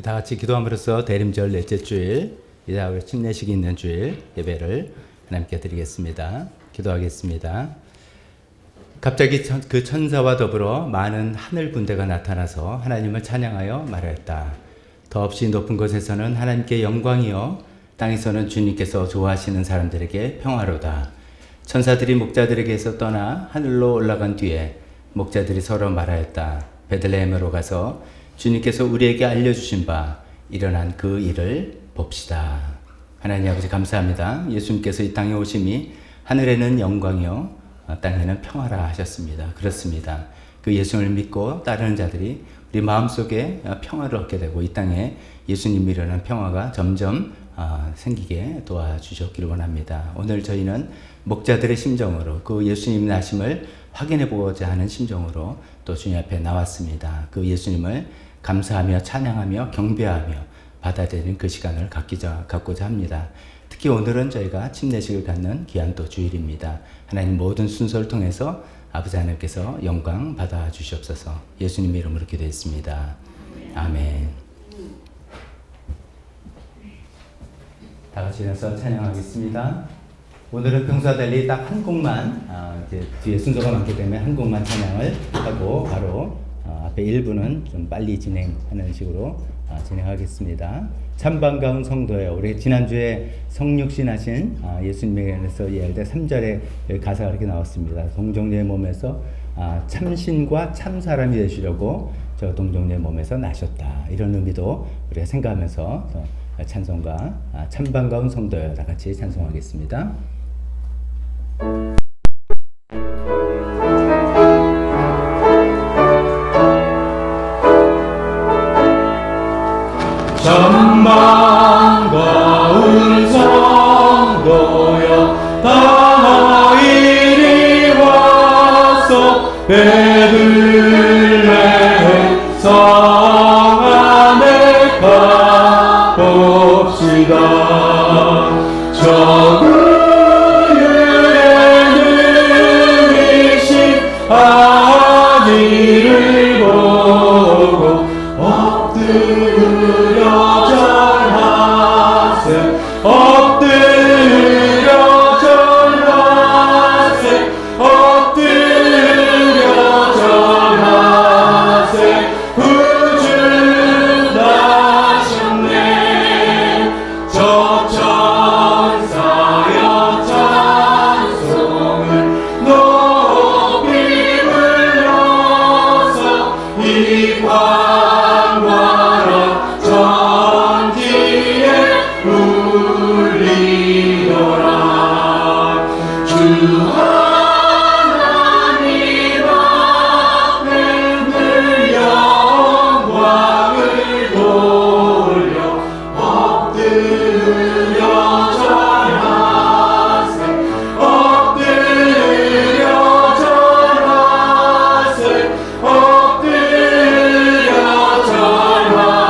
다 같이 기도함으로써 대림절 넷째 주일, 이제 침례식이 있는 주일 예배를 하나님께 드리겠습니다. 기도하겠습니다. 갑자기 그 천사와 더불어 많은 하늘 군대가 나타나서 하나님을 찬양하여 말하였다. 더없이 높은 곳에서는 하나님께 영광이요, 땅에서는 주님께서 좋아하시는 사람들에게 평화로다. 천사들이 목자들에게서 떠나 하늘로 올라간 뒤에 목자들이 서로 말하였다. 베들레헴으로 가서 주님께서 우리에게 알려주신 바 일어난 그 일을 봅시다. 하나님 아버지 감사합니다. 예수님께서 이 땅에 오심이 하늘에는 영광이요, 땅에는 평화라 하셨습니다. 그렇습니다. 그 예수님을 믿고 따르는 자들이 우리 마음속에 평화를 얻게 되고 이 땅에 예수님이 일어난 평화가 점점 생기게 도와주셨기를 원합니다. 오늘 저희는 목자들의 심정으로 그 예수님 나심을 확인해 보고자 하는 심정으로 또 주님 앞에 나왔습니다. 그 예수님을 감사하며 찬양하며 경배하며 받아들이는 그 시간을 갖고자 합니다. 특히 오늘은 저희가 침례식을 갖는 귀한 또 주일입니다. 하나님 모든 순서를 통해서 아버지 하나님께서 영광 받아 주시옵소서. 예수님 이름으로 기도했습니다. 아멘. 다 같이 일어나서 찬양하겠습니다. 오늘은 평소와 달리 딱 한 곡만, 이제 뒤에 순서가 많기 때문에 한 곡만 찬양을 하고 바로 앞에 1부는 좀 빨리 진행하는 식으로 진행하겠습니다. 참 반가운 성도여, 우리 지난주에 성육신 하신 예수님에 관해서 이야기할 때 3절에 가사가 이렇게 나왔습니다. 동정녀의 몸에서 참신과 참사람이 되시려고 저 동정녀의 몸에서 나셨다. 이런 의미도 우리가 생각하면서 찬송가 참 반가운 성도여 다 같이 찬송하겠습니다. 참 반가운 성도여 다 이리 와서 베들레헴 성 안에 가봅시다. 저 그의 이신 아기를 보고 엎드려 절하세 엎드려 절하세 엎드려 절하세 구주 나셨네. 저 천사여 찬송을 높이 불러서 이 광활한 천지에 울리더라. 주 하나님 앞에 늘 영광을 돌려 엎드려 절하세 엎드려 절하세 엎드려 절하세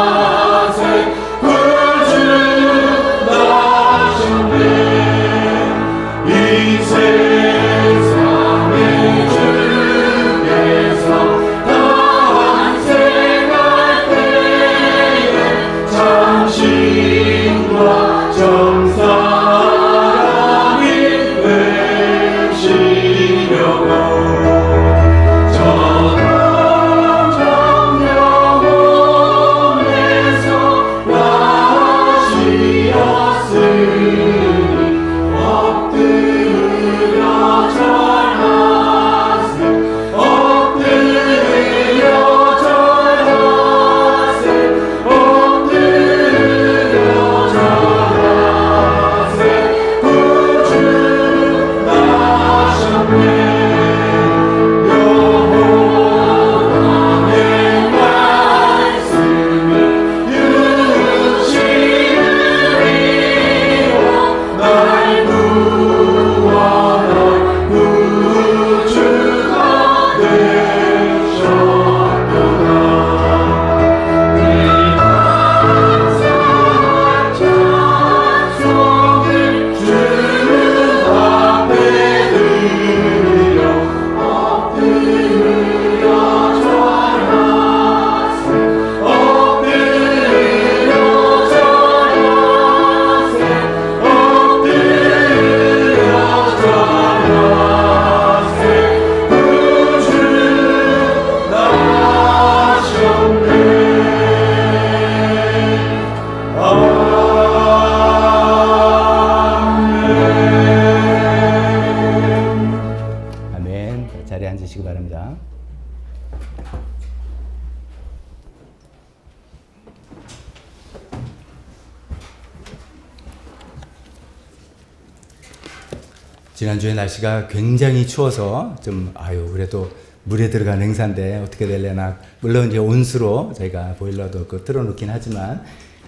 지난주에 날씨가 굉장히 추워서 좀 그래도 물에 들어간 행사인데 어떻게 될려나. 물론 이제 온수로 저희가 보일러도 틀어놓긴 하지만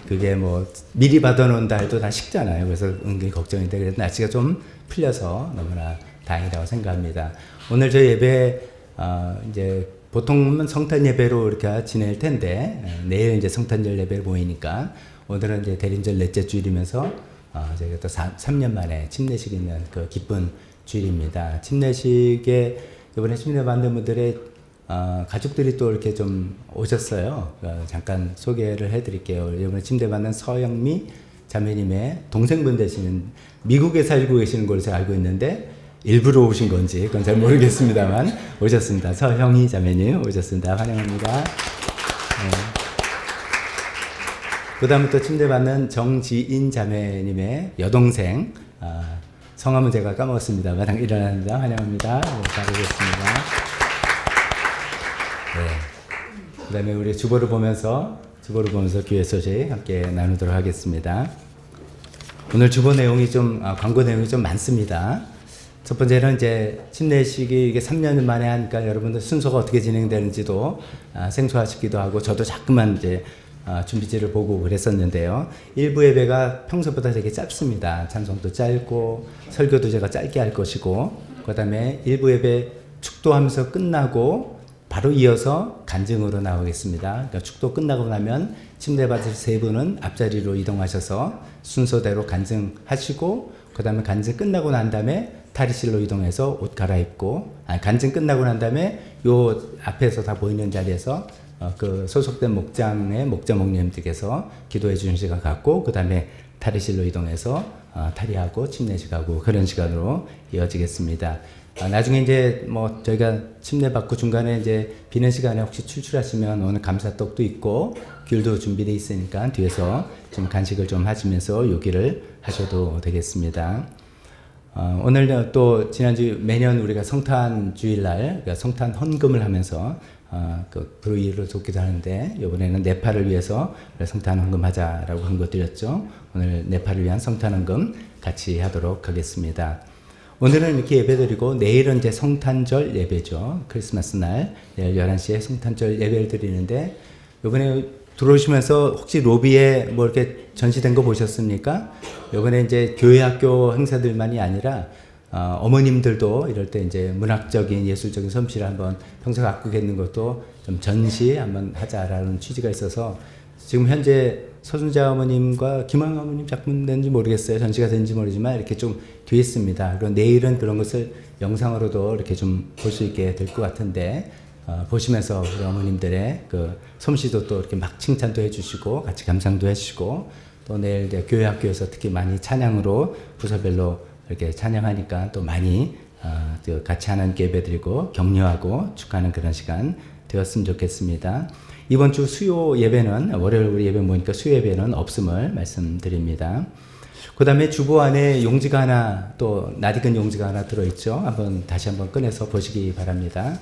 그게 뭐 미리 받아놓는다 해도 다 식잖아요. 그래서 은근히 걱정인데 그래도 날씨가 좀 풀려서 너무나 다행이라고 생각합니다. 오늘 저희 예배 이제 보통은 성탄 예배로 이렇게 지낼 텐데 내일 이제 성탄절 예배 모이니까 오늘은 이제 대림절 넷째 주일이면서 저희가 또 3년 만에 침례식 있는 그 기쁜 주일입니다. 침례식에 이번에 침례 받는 분들의 가족들이 또 이렇게 좀 오셨어요. 잠깐 소개를 해드릴게요. 이번에 침례 받는 서영미 자매님의 동생분 되시는 미국에 살고 계시는 걸로 제가 알고 있는데 일부러 오신 건지 그건 잘 모르겠습니다만 오셨습니다. 서형희 자매님 오셨습니다. 환영합니다. 그 다음에 또 침례받는 정지인 자매님의 여동생, 성함은 제가 까먹었습니다만 일어납니다. 환영합니다. 잘 오셨습니다. 네. 그 다음에 우리 주보를 보면서 교회 소식 함께 나누도록 하겠습니다. 오늘 주보 내용이 광고 내용이 좀 많습니다. 첫 번째는 이제 침례식이 이게 3년 만에 하니까 여러분들 순서가 어떻게 진행되는지도 생소하시기도 하고 저도 자꾸만 이제 준비지를 보고 그랬었는데요. 일부 예배가 평소보다 되게 짧습니다. 찬송도 짧고 설교도 제가 짧게 할 것이고 그 다음에 일부 예배 축도하면서 끝나고 바로 이어서 간증으로 나오겠습니다. 그러니까 축도 끝나고 나면 침례받을 세 분은 앞자리로 이동하셔서 순서대로 간증하시고 그 다음에 간증 끝나고 난 다음에 탈의실로 이동해서 옷 갈아입고 간증 끝나고 난 다음에 요 앞에서 다 보이는 자리에서 그 소속된 목장의 목자 목님들께서 기도해 주신 시간 갖고 그 다음에 탈의실로 이동해서 탈의하고 침례식하고 그런 시간으로 이어지겠습니다. 나중에 이제 뭐 저희가 침례 받고 중간에 이제 비는 시간에 혹시 출출하시면 오늘 감사떡도 있고 귤도 준비되어 있으니까 뒤에서 좀 간식을 좀 하시면서 요기를 하셔도 되겠습니다. 오늘 또 지난주 매년 우리가 성탄 주일날 그러니까 성탄 헌금을 하면서 그 불의를 돕기도 하는데 이번에는 네팔을 위해서 성탄 헌금하자라고 한 거 드렸죠. 오늘 네팔을 위한 성탄 헌금 같이 하도록 하겠습니다. 오늘은 이렇게 예배드리고 내일은 이제 성탄절 예배죠. 크리스마스 날 내일 11시에 성탄절 예배를 드리는데 이번에 들어오시면서 혹시 로비에 뭐 이렇게 전시된 거 보셨습니까? 이번에 이제 교회 학교 행사들만이 아니라 어머님들도 이럴 때 이제 문학적인 예술적인 솜씨를 한번 평소 갖고 계는 것도 좀 전시 한번 하자라는 취지가 있어서 지금 현재 서순자 어머님과 김황 어머님 작품 된지 모르겠어요. 전시가 된지 모르지만 이렇게 좀 돼 있습니다. 그리고 내일은 그런 것을 영상으로도 이렇게 좀 볼 수 있게 될 것 같은데 보시면서 우리 어머님들의 그 솜씨도 또 이렇게 막 칭찬도 해주시고 같이 감상도 해주시고 또 내일 이제 교회 학교에서 특히 많이 찬양으로 부서별로 이렇게 찬양하니까 또 많이 같이 하나님께 예배드리고 격려하고 축하하는 그런 시간 되었으면 좋겠습니다. 이번 주 수요 예배는 월요일 우리 예배 모이니까 수요 예배는 없음을 말씀드립니다. 그 다음에 주보 안에 용지가 하나 또 낯익은 용지가 하나 들어있죠. 다시 한번 꺼내서 보시기 바랍니다.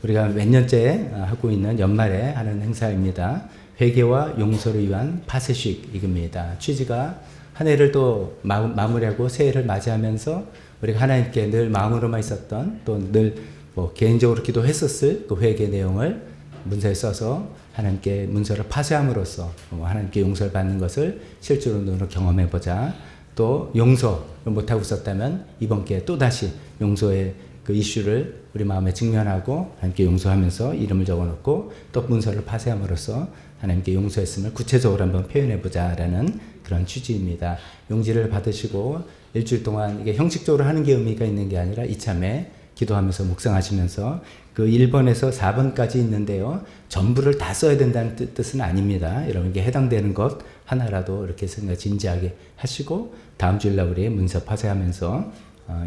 우리가 몇 년째 하고 있는 연말에 하는 행사입니다. 회개와 용서를 위한 파세식입니다. 취지가 한 해를 또 마무리하고 새해를 맞이하면서 우리가 하나님께 늘 마음으로만 있었던 또 늘 뭐 개인적으로 기도했었을 그 회개 내용을 문서에 써서 하나님께 문서를 파쇄함으로써 하나님께 용서를 받는 것을 실제로 눈으로 경험해보자. 또 용서를 못하고 있었다면 이번 기회에 또다시 용서의 그 이슈를 우리 마음에 직면하고 하나님께 용서하면서 이름을 적어놓고 또 문서를 파쇄함으로써 하나님께 용서했음을 구체적으로 한번 표현해보자라는 그런 취지입니다. 용지를 받으시고 일주일 동안 이게 형식적으로 하는 게 의미가 있는 게 아니라 이참에 기도하면서 묵상하시면서 그 1번에서 4번까지 있는데요. 전부를 다 써야 된다는 뜻은 아닙니다. 여러분께 해당되는 것 하나라도 이렇게 생각 진지하게 하시고 다음 주일날 우리 문서 파쇄하면서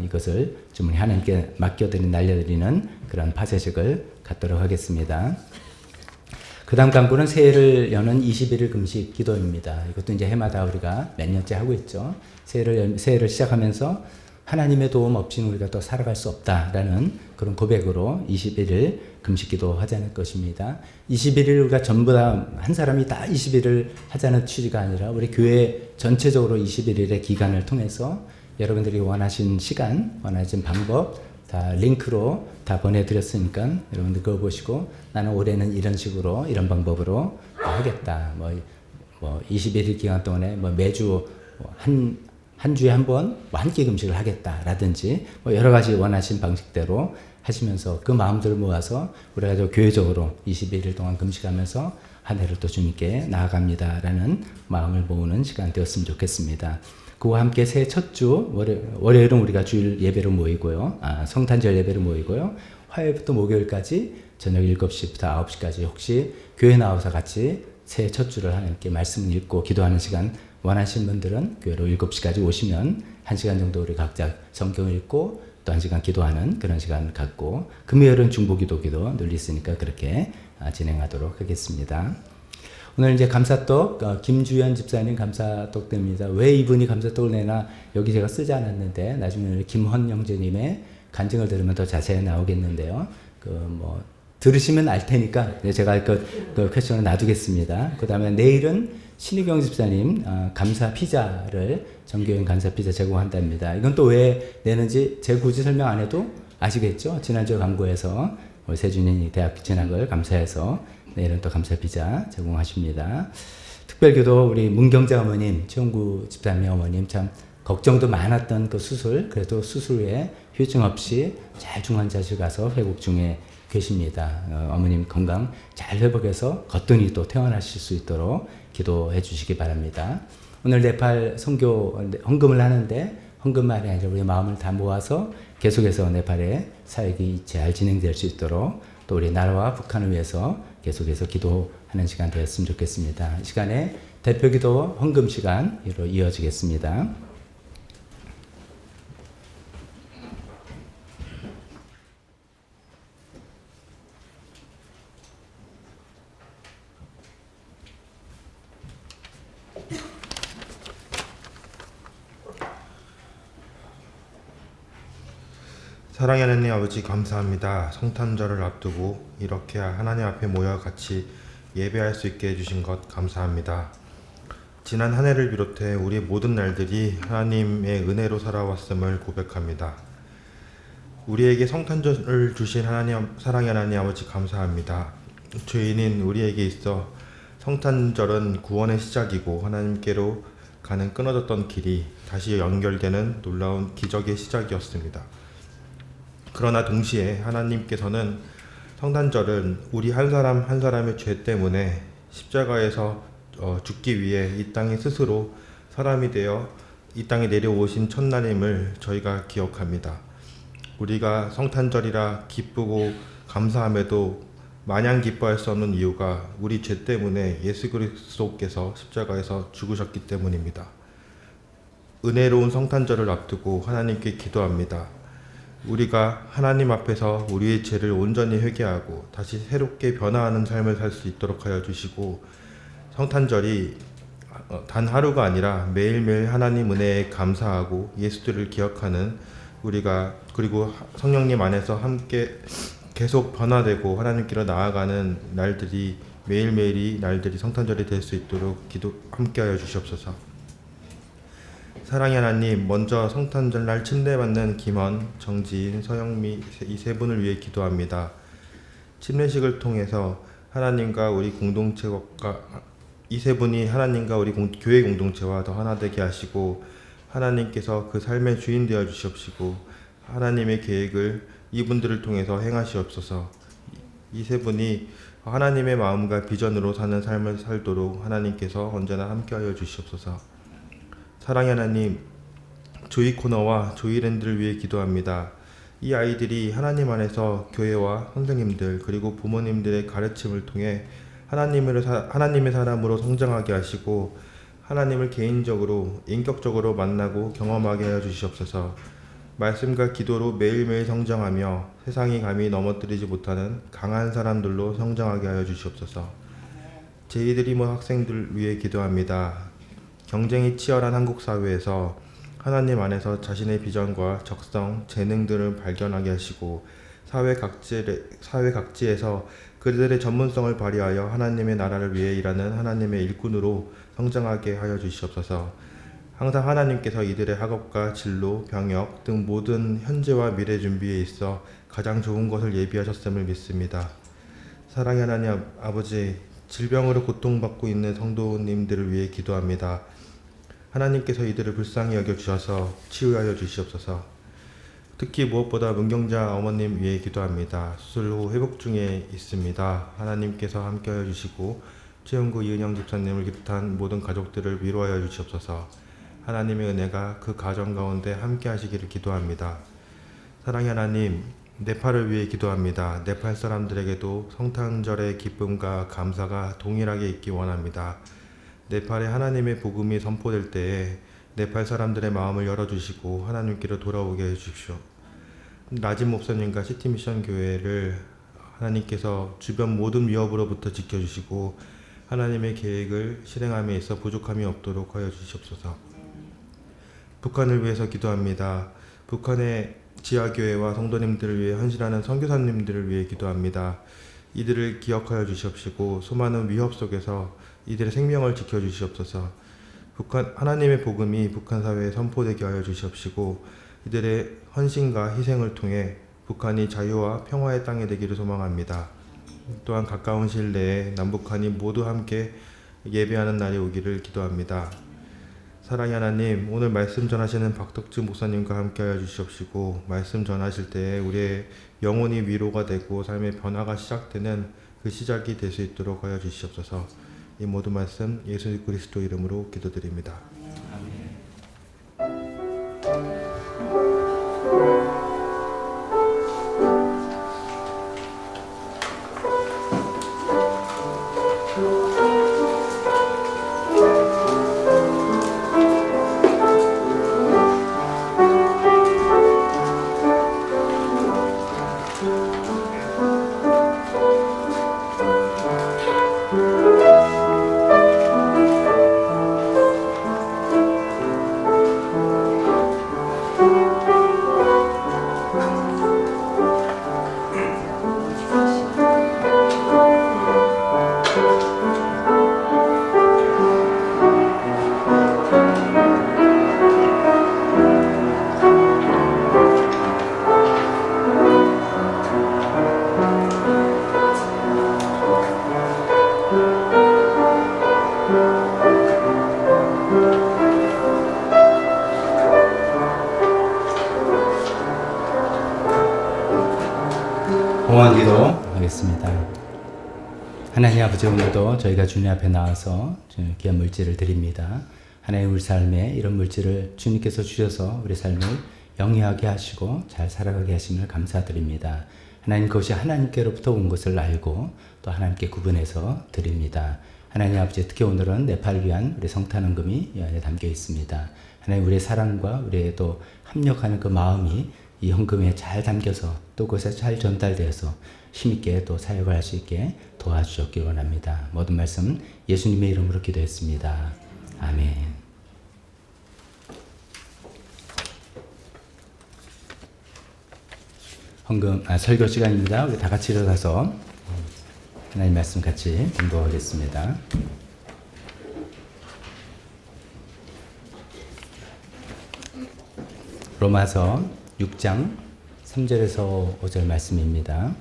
이것을 좀 하나님께 날려드리는 그런 파쇄식을 갖도록 하겠습니다. 그 다음 강구는 새해를 여는 21일 금식 기도입니다. 이것도 이제 해마다 우리가 몇 년째 하고 있죠. 새해를 시작하면서 하나님의 도움 없이는 우리가 또 살아갈 수 없다라는 그런 고백으로 21일 금식 기도 하자는 것입니다. 21일 우리가 전부 다 한 사람이 다 21일 하자는 취지가 아니라 우리 교회 전체적으로 21일의 기간을 통해서 여러분들이 원하신 시간, 원하신 방법 다 링크로 다 보내드렸으니까 여러분들 그거 보시고 나는 올해는 이런 식으로 이런 방법으로 하겠다. 뭐 21일 기간 동안에 뭐 매주 한 주에 한 번 한 끼 금식을 하겠다라든지 뭐 여러 가지 원하신 방식대로 하시면서 그 마음들을 모아서 우리가 저 교회적으로 21일 동안 금식하면서 한 해를 또 주님께 나아갑니다라는 마음을 모으는 시간 되었으면 좋겠습니다. 그와 함께 새해 첫 주 월요일은 우리가 주일 예배로 모이고요. 성탄절 예배로 모이고요. 화요일부터 목요일까지 저녁 7시부터 9시까지 혹시 교회 나와서 같이 새해 첫 주를 하나님께 말씀을 읽고 기도하는 시간 원하시는 분들은 교회로 7시까지 오시면 1시간 정도 우리 각자 성경을 읽고 또 1시간 기도하는 그런 시간을 갖고 금요일은 중보기도 늘 있으니까 그렇게 진행하도록 하겠습니다. 오늘 이제 감사떡 김주연 집사님 감사떡 됩니다. 왜 이분이 감사떡을 내나 여기 제가 쓰지 않았는데 나중에 김헌 형제님의 간증을 들으면 더 자세히 나오겠는데요. 뭐 들으시면 알 테니까 제가 그 퀘스천을 놔두겠습니다. 그 다음에 내일은 신희경 집사님 감사 피자를 정교인 감사 피자 제공한답니다. 이건 또 왜 내는지 제가 굳이 설명 안 해도 아시겠죠? 지난주 광고에서 우리 세준이 대학 지난 걸 감사해서 내일은 또 감사 피자 제공하십니다. 특별기도 우리 문경자 어머님, 최홍구 집사님 어머님 참 걱정도 많았던 그 수술, 그래도 수술 후에 후유증 없이 잘 중환자실 가서 회복 중에 계십니다. 어머님 건강 잘 회복해서 거뜬히 또 퇴원하실 수 있도록 기도해 주시기 바랍니다. 오늘 네팔 선교 헌금을 하는데 헌금만이 아니라 우리 마음을 다 모아서 계속해서 네팔의 사역이 잘 진행될 수 있도록 또 우리 나라와 북한을 위해서 계속해서 기도하는 시간 되었으면 좋겠습니다. 이 시간에 대표기도 헌금 시간으로 이어지겠습니다. 사랑의 하나님 아버지 감사합니다. 성탄절을 앞두고 이렇게 하나님 앞에 모여 같이 예배할 수 있게 해주신 것 감사합니다. 지난 한 해를 비롯해 우리 모든 날들이 하나님의 은혜로 살아왔음을 고백합니다. 우리에게 성탄절을 주신 사랑의 하나님 아버지 감사합니다. 죄인인 우리에게 있어 성탄절은 구원의 시작이고 하나님께로 가는 끊어졌던 길이 다시 연결되는 놀라운 기적의 시작이었습니다. 그러나 동시에 하나님께서는 성탄절은 우리 한 사람 한 사람의 죄 때문에 십자가에서 죽기 위해 이 땅에 스스로 사람이 되어 이 땅에 내려오신 첫날임을 저희가 기억합니다. 우리가 성탄절이라 기쁘고 감사함에도 마냥 기뻐할 수 없는 이유가 우리 죄 때문에 예수 그리스도께서 십자가에서 죽으셨기 때문입니다. 은혜로운 성탄절을 앞두고 하나님께 기도합니다. 우리가 하나님 앞에서 우리의 죄를 온전히 회개하고 다시 새롭게 변화하는 삶을 살 수 있도록 하여 주시고 성탄절이 단 하루가 아니라 매일매일 하나님 은혜에 감사하고 예수들을 기억하는 우리가 그리고 성령님 안에서 함께 계속 변화되고 하나님께로 나아가는 날들이 매일매일이 날들이 성탄절이 될 수 있도록 함께하여 주시옵소서. 사랑의 하나님, 먼저 성탄절 날 침례받는 김헌, 정지인, 서영미 이 세 분을 위해 기도합니다. 침례식을 통해서 하나님과 우리 공동체가 이 세 분이 하나님과 우리 교회 공동체와 더 하나 되게 하시고 하나님께서 그 삶의 주인 되어 주시옵시고 하나님의 계획을 이분들을 통해서 행하시옵소서. 이 세 분이 하나님의 마음과 비전으로 사는 삶을 살도록 하나님께서 언제나 함께하여 주시옵소서. 사랑의 하나님, 조이 코너와 조이랜드를 위해 기도합니다. 이 아이들이 하나님 안에서 교회와 선생님들 그리고 부모님들의 가르침을 통해 하나님의 사람으로 성장하게 하시고 하나님을 개인적으로 인격적으로 만나고 경험하게 하여 주시옵소서. 말씀과 기도로 매일매일 성장하며 세상이 감히 넘어뜨리지 못하는 강한 사람들로 성장하게 하여 주시옵소서. 제2드리머 학생들 위해 기도합니다. 경쟁이 치열한 한국 사회에서 하나님 안에서 자신의 비전과 적성, 재능들을 발견하게 하시고 사회 각지에서 그들의 전문성을 발휘하여 하나님의 나라를 위해 일하는 하나님의 일꾼으로 성장하게 하여 주시옵소서. 항상 하나님께서 이들의 학업과 진로, 병역 등 모든 현재와 미래 준비에 있어 가장 좋은 것을 예비하셨음을 믿습니다. 사랑의 하나님 아버지, 질병으로 고통받고 있는 성도님들을 위해 기도합니다. 하나님께서 이들을 불쌍히 여겨주셔서 치유하여 주시옵소서. 특히 무엇보다 문경자 어머님 위해 기도합니다. 수술 후 회복 중에 있습니다. 하나님께서 함께하여 주시고 최영구 이은영 집사님을 비롯한 모든 가족들을 위로하여 주시옵소서. 하나님의 은혜가 그 가정 가운데 함께 하시기를 기도합니다. 사랑의 하나님, 네팔을 위해 기도합니다. 네팔 사람들에게도 성탄절의 기쁨과 감사가 동일하게 있기 원합니다. 네팔에 하나님의 복음이 선포될 때에 네팔 사람들의 마음을 열어주시고 하나님께로 돌아오게 해주십시오. 나진 목사님과 시티미션 교회를 하나님께서 주변 모든 위협으로부터 지켜주시고 하나님의 계획을 실행함에 있어 부족함이 없도록 하여 주시옵소서. 북한을 위해서 기도합니다. 북한의 지하교회와 성도님들을 위해 헌신하는 선교사님들을 위해 기도합니다. 이들을 기억하여 주시옵시고 수많은 위협 속에서 이들의 생명을 지켜주시옵소서. 하나님의 복음이 북한 사회에 선포되게 하여 주시옵시고 이들의 헌신과 희생을 통해 북한이 자유와 평화의 땅이 되기를 소망합니다. 또한 가까운 시일 내에 남북한이 모두 함께 예배하는 날이 오기를 기도합니다. 사랑의 하나님, 오늘 말씀 전하시는 박덕주 목사님과 함께하여 주시옵시고 말씀 전하실 때에 우리의 영혼이 위로가 되고 삶의 변화가 시작되는 그 시작이 될 수 있도록 하여 주시옵소서. 이 모든 말씀 예수 그리스도 이름으로 기도드립니다. 공헌기도 하겠습니다. 하나님 아버지, 오늘도 저희가 주님 앞에 나와서 귀한 물질을 드립니다. 하나님, 우리 삶에 이런 물질을 주님께서 주셔서 우리 삶을 영위하게 하시고 잘 살아가게 하심을 감사드립니다. 하나님, 그것이 하나님께로부터 온 것을 알고 또 하나님께 구분해서 드립니다. 하나님 아버지, 특히 오늘은 네팔을 위한 우리 성탄헌금이 이 안에 담겨 있습니다. 하나님, 우리의 사랑과 우리의 또 합력하는 그 마음이 이 헌금에 잘 담겨서 또 그것에 잘 전달되어서 힘있게 또 사역을 할 수 있게 도와주셨기 원합니다. 모든 말씀 예수님의 이름으로 기도했습니다. 아멘. 설교 시간입니다. 우리 다 같이 일어나서 하나님 말씀 같이 공부하겠습니다. 로마서 6장 3절에서 5절 말씀입니다.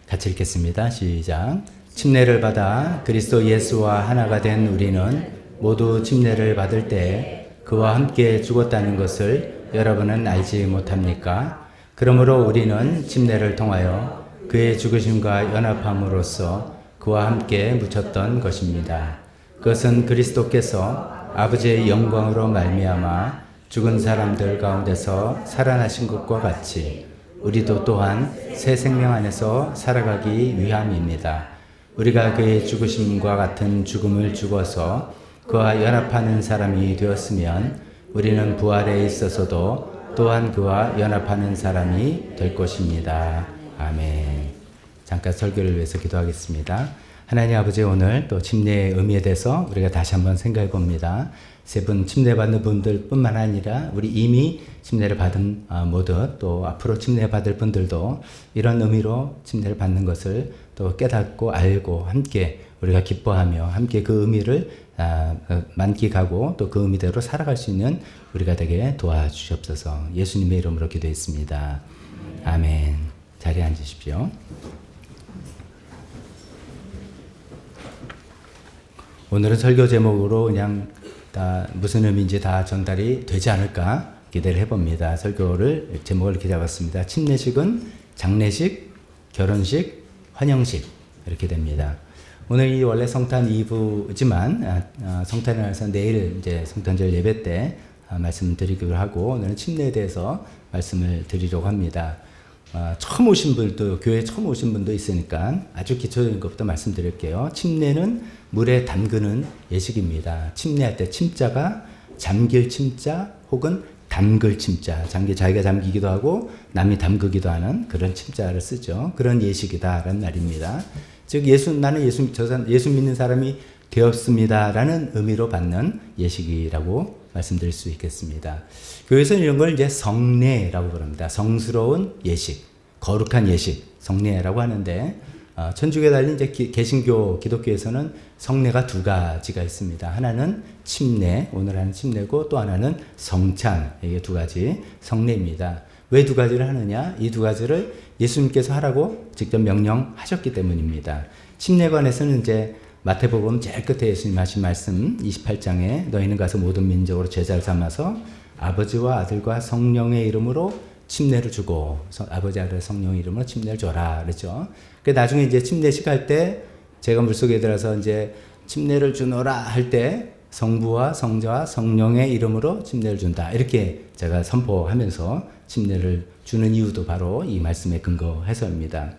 같이 읽겠습니다. 시작. 침례를 받아 그리스도 예수와 하나가 된 우리는 모두 침례를 받을 때 그와 함께 죽었다는 것을 여러분은 알지 못합니까? 그러므로 우리는 침례를 통하여 그의 죽으심과 연합함으로써 그와 함께 묻혔던 것입니다. 그것은 그리스도께서 아버지의 영광으로 말미암아 죽은 사람들 가운데서 살아나신 것과 같이 우리도 또한 새 생명 안에서 살아가기 위함입니다. 우리가 그의 죽으심과 같은 죽음을 죽어서 그와 연합하는 사람이 되었으면 우리는 부활에 있어서도 또한 그와 연합하는 사람이 될 것입니다. 아멘. 잠깐 설교를 위해서 기도하겠습니다. 하나님 아버지, 오늘 또 침례의 의미에 대해서 우리가 다시 한번 생각해 봅니다. 세 분 침례받는 분들 뿐만 아니라 우리 이미 침례를 받은 모두 또 앞으로 침례받을 분들도 이런 의미로 침례를 받는 것을 또 깨닫고 알고 함께 우리가 기뻐하며 함께 그 의미를 만끽하고 또 그 의미대로 살아갈 수 있는 우리가 되게 도와주시옵소서. 예수님의 이름으로 기도했습니다. 아멘. 자리에 앉으십시오. 오늘은 설교 제목으로 그냥 다 무슨 의미인지 다 전달이 되지 않을까 기대를 해봅니다. 설교를 제목을 이렇게 잡았습니다. 침례식은 장례식, 결혼식, 환영식 이렇게 됩니다. 오늘 이 원래 성탄 2부지만 성탄에 나서 내일 이제 성탄절 예배 때 말씀드리기로 하고 오늘은 침례에 대해서 말씀을 드리려고 합니다. 처음 오신 분도 교회 처음 오신 분도 있으니까 아주 기초적인 것부터 말씀드릴게요. 침례는 물에 담그는 예식입니다. 침례할 때 침자가 잠길 침자 혹은 담글 침자, 자기가 잠기기도 하고 남이 담그기도 하는 그런 침자를 쓰죠. 그런 예식이다라는 말입니다. 즉 나는 예수 믿는 사람이 되었습니다라는 의미로 받는 예식이라고 말씀드릴 수 있겠습니다. 교회에서는 이런 걸 이제 성례라고 부릅니다. 성스러운 예식, 거룩한 예식, 성례라고 하는데 천주교에 달린 이제 개신교 기독교에서는 성례가 두 가지가 있습니다. 하나는 침례, 오늘 하는 침례고 또 하나는 성찬, 이게 두 가지 성례입니다. 왜 두 가지를 하느냐? 이 두 가지를 예수님께서 하라고 직접 명령하셨기 때문입니다. 침례관에서는 이제 마태복음 제일 끝에 예수님 하신 말씀 28장에 너희는 가서 모든 민족으로 제자를 삼아서 아버지와 아들과 성령의 이름으로 침례를 주고 아버지 아들 성령의 이름으로 침례를 줘라 그랬죠. 그 나중에 이제 침례식 할 때 제가 물속에 들어서 이제 침례를 주노라 할 때 성부와 성자와 성령의 이름으로 침례를 준다 이렇게 제가 선포하면서 침례를 주는 이유도 바로 이 말씀에 근거해서입니다.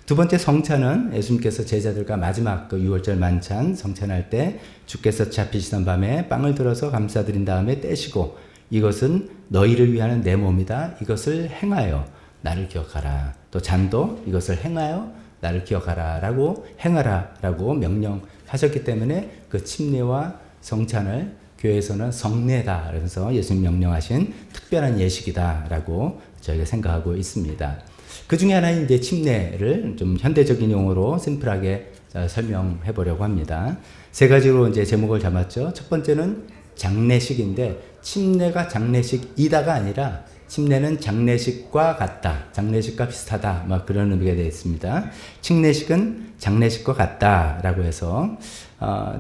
두 번째 성찬은 예수님께서 제자들과 마지막 그 6월절 만찬 성찬할 때 주께서 잡히시던 밤에 빵을 들어서 감사드린 다음에 떼시고 이것은 너희를 위하는 내 몸이다. 이것을 행하여 나를 기억하라. 또 잔도 이것을 행하여 나를 기억하라 라고 행하라 라고 명령하셨기 때문에 그 침례와 성찬을 교회에서는 성례다. 그래서 예수님 명령하신 특별한 예식이다 라고 저희가 생각하고 있습니다. 그 중에 하나인 이제 침례를 좀 현대적인 용어로 심플하게 설명해 보려고 합니다. 세 가지로 이제 제목을 잡았죠. 첫 번째는 장례식인데 침례가 장례식이다가 아니라 침례는 장례식과 같다, 장례식과 비슷하다, 막 그런 의미가 되어 있습니다. 침례식은 장례식과 같다라고 해서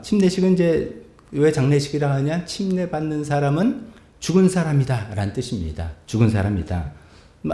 침례식은 이제 왜 장례식이라 하냐? 침례 받는 사람은 죽은 사람이다라는 뜻입니다. 죽은 사람이다.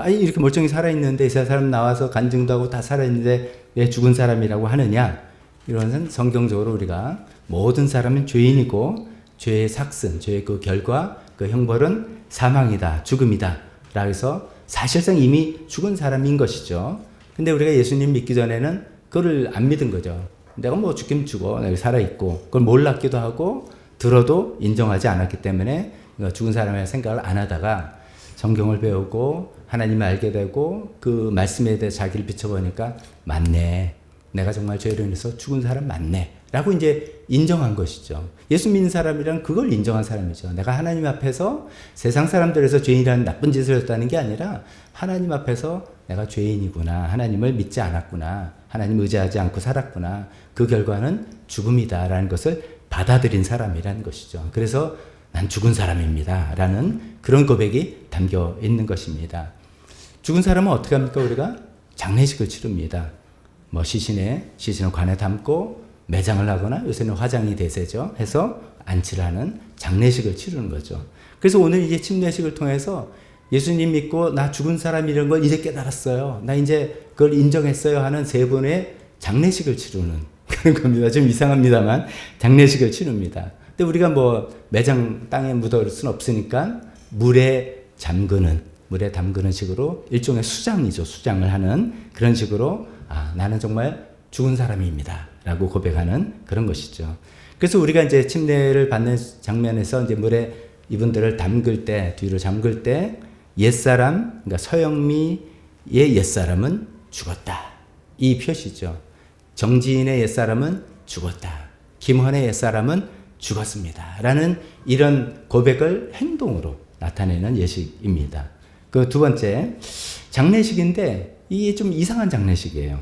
이렇게 멀쩡히 살아있는데 이 사람 나와서 간증도 하고 다 살아있는데 왜 죽은 사람이라고 하느냐? 이런 성경적으로 우리가 모든 사람은 죄인이고 죄의 삭슨, 죄의 그 결과, 그 형벌은 사망이다, 죽음이다. 라고 해서 사실상 이미 죽은 사람인 것이죠. 근데 우리가 예수님 믿기 전에는 그걸 안 믿은 거죠. 내가 뭐 죽긴 죽어. 내가 살아있고. 그걸 몰랐기도 하고 들어도 인정하지 않았기 때문에 죽은 사람의 생각을 안 하다가 성경을 배우고 하나님을 알게 되고 그 말씀에 대해 자기를 비춰보니까 맞네. 내가 정말 죄로 인해서 죽은 사람 맞네. 라고 이제 인정한 것이죠. 예수 믿는 사람이란 그걸 인정한 사람이죠. 내가 하나님 앞에서 세상 사람들에서 죄인이라는 나쁜 짓을 했다는 게 아니라 하나님 앞에서 내가 죄인이구나. 하나님을 믿지 않았구나. 하나님 의지하지 않고 살았구나. 그 결과는 죽음이다라는 것을 받아들인 사람이라는 것이죠. 그래서 난 죽은 사람입니다. 라는 그런 고백이 담겨 있는 것입니다. 죽은 사람은 어떻게 합니까? 우리가 장례식을 치릅니다. 뭐 시신을 관에 담고 매장을 하거나 요새는 화장이 대세죠. 해서 안치를 하는 장례식을 치르는 거죠. 그래서 오늘 이제 침례식을 통해서 예수님 믿고 나 죽은 사람이라는 걸 이제 깨달았어요. 나 이제 그걸 인정했어요 하는 세 분의 장례식을 치르는 그런 겁니다. 좀 이상합니다만 장례식을 치릅니다. 근데 우리가 뭐 매장 땅에 묻어올 수는 없으니까 물에 담그는 식으로 일종의 수장이죠. 수장을 하는 그런 식으로 나는 정말 죽은 사람입니다. 라고 고백하는 그런 것이죠. 그래서 우리가 이제 침례를 받는 장면에서 이제 물에 이분들을 담글 때, 뒤로 잠글 때 옛사람, 그러니까 서영미의 옛사람은 죽었다. 이 표시죠. 정지인의 옛사람은 죽었다. 김헌의 옛사람은 죽었습니다. 라는 이런 고백을 행동으로 나타내는 예식입니다. 그 두 번째, 장례식인데 이게 좀 이상한 장례식이에요.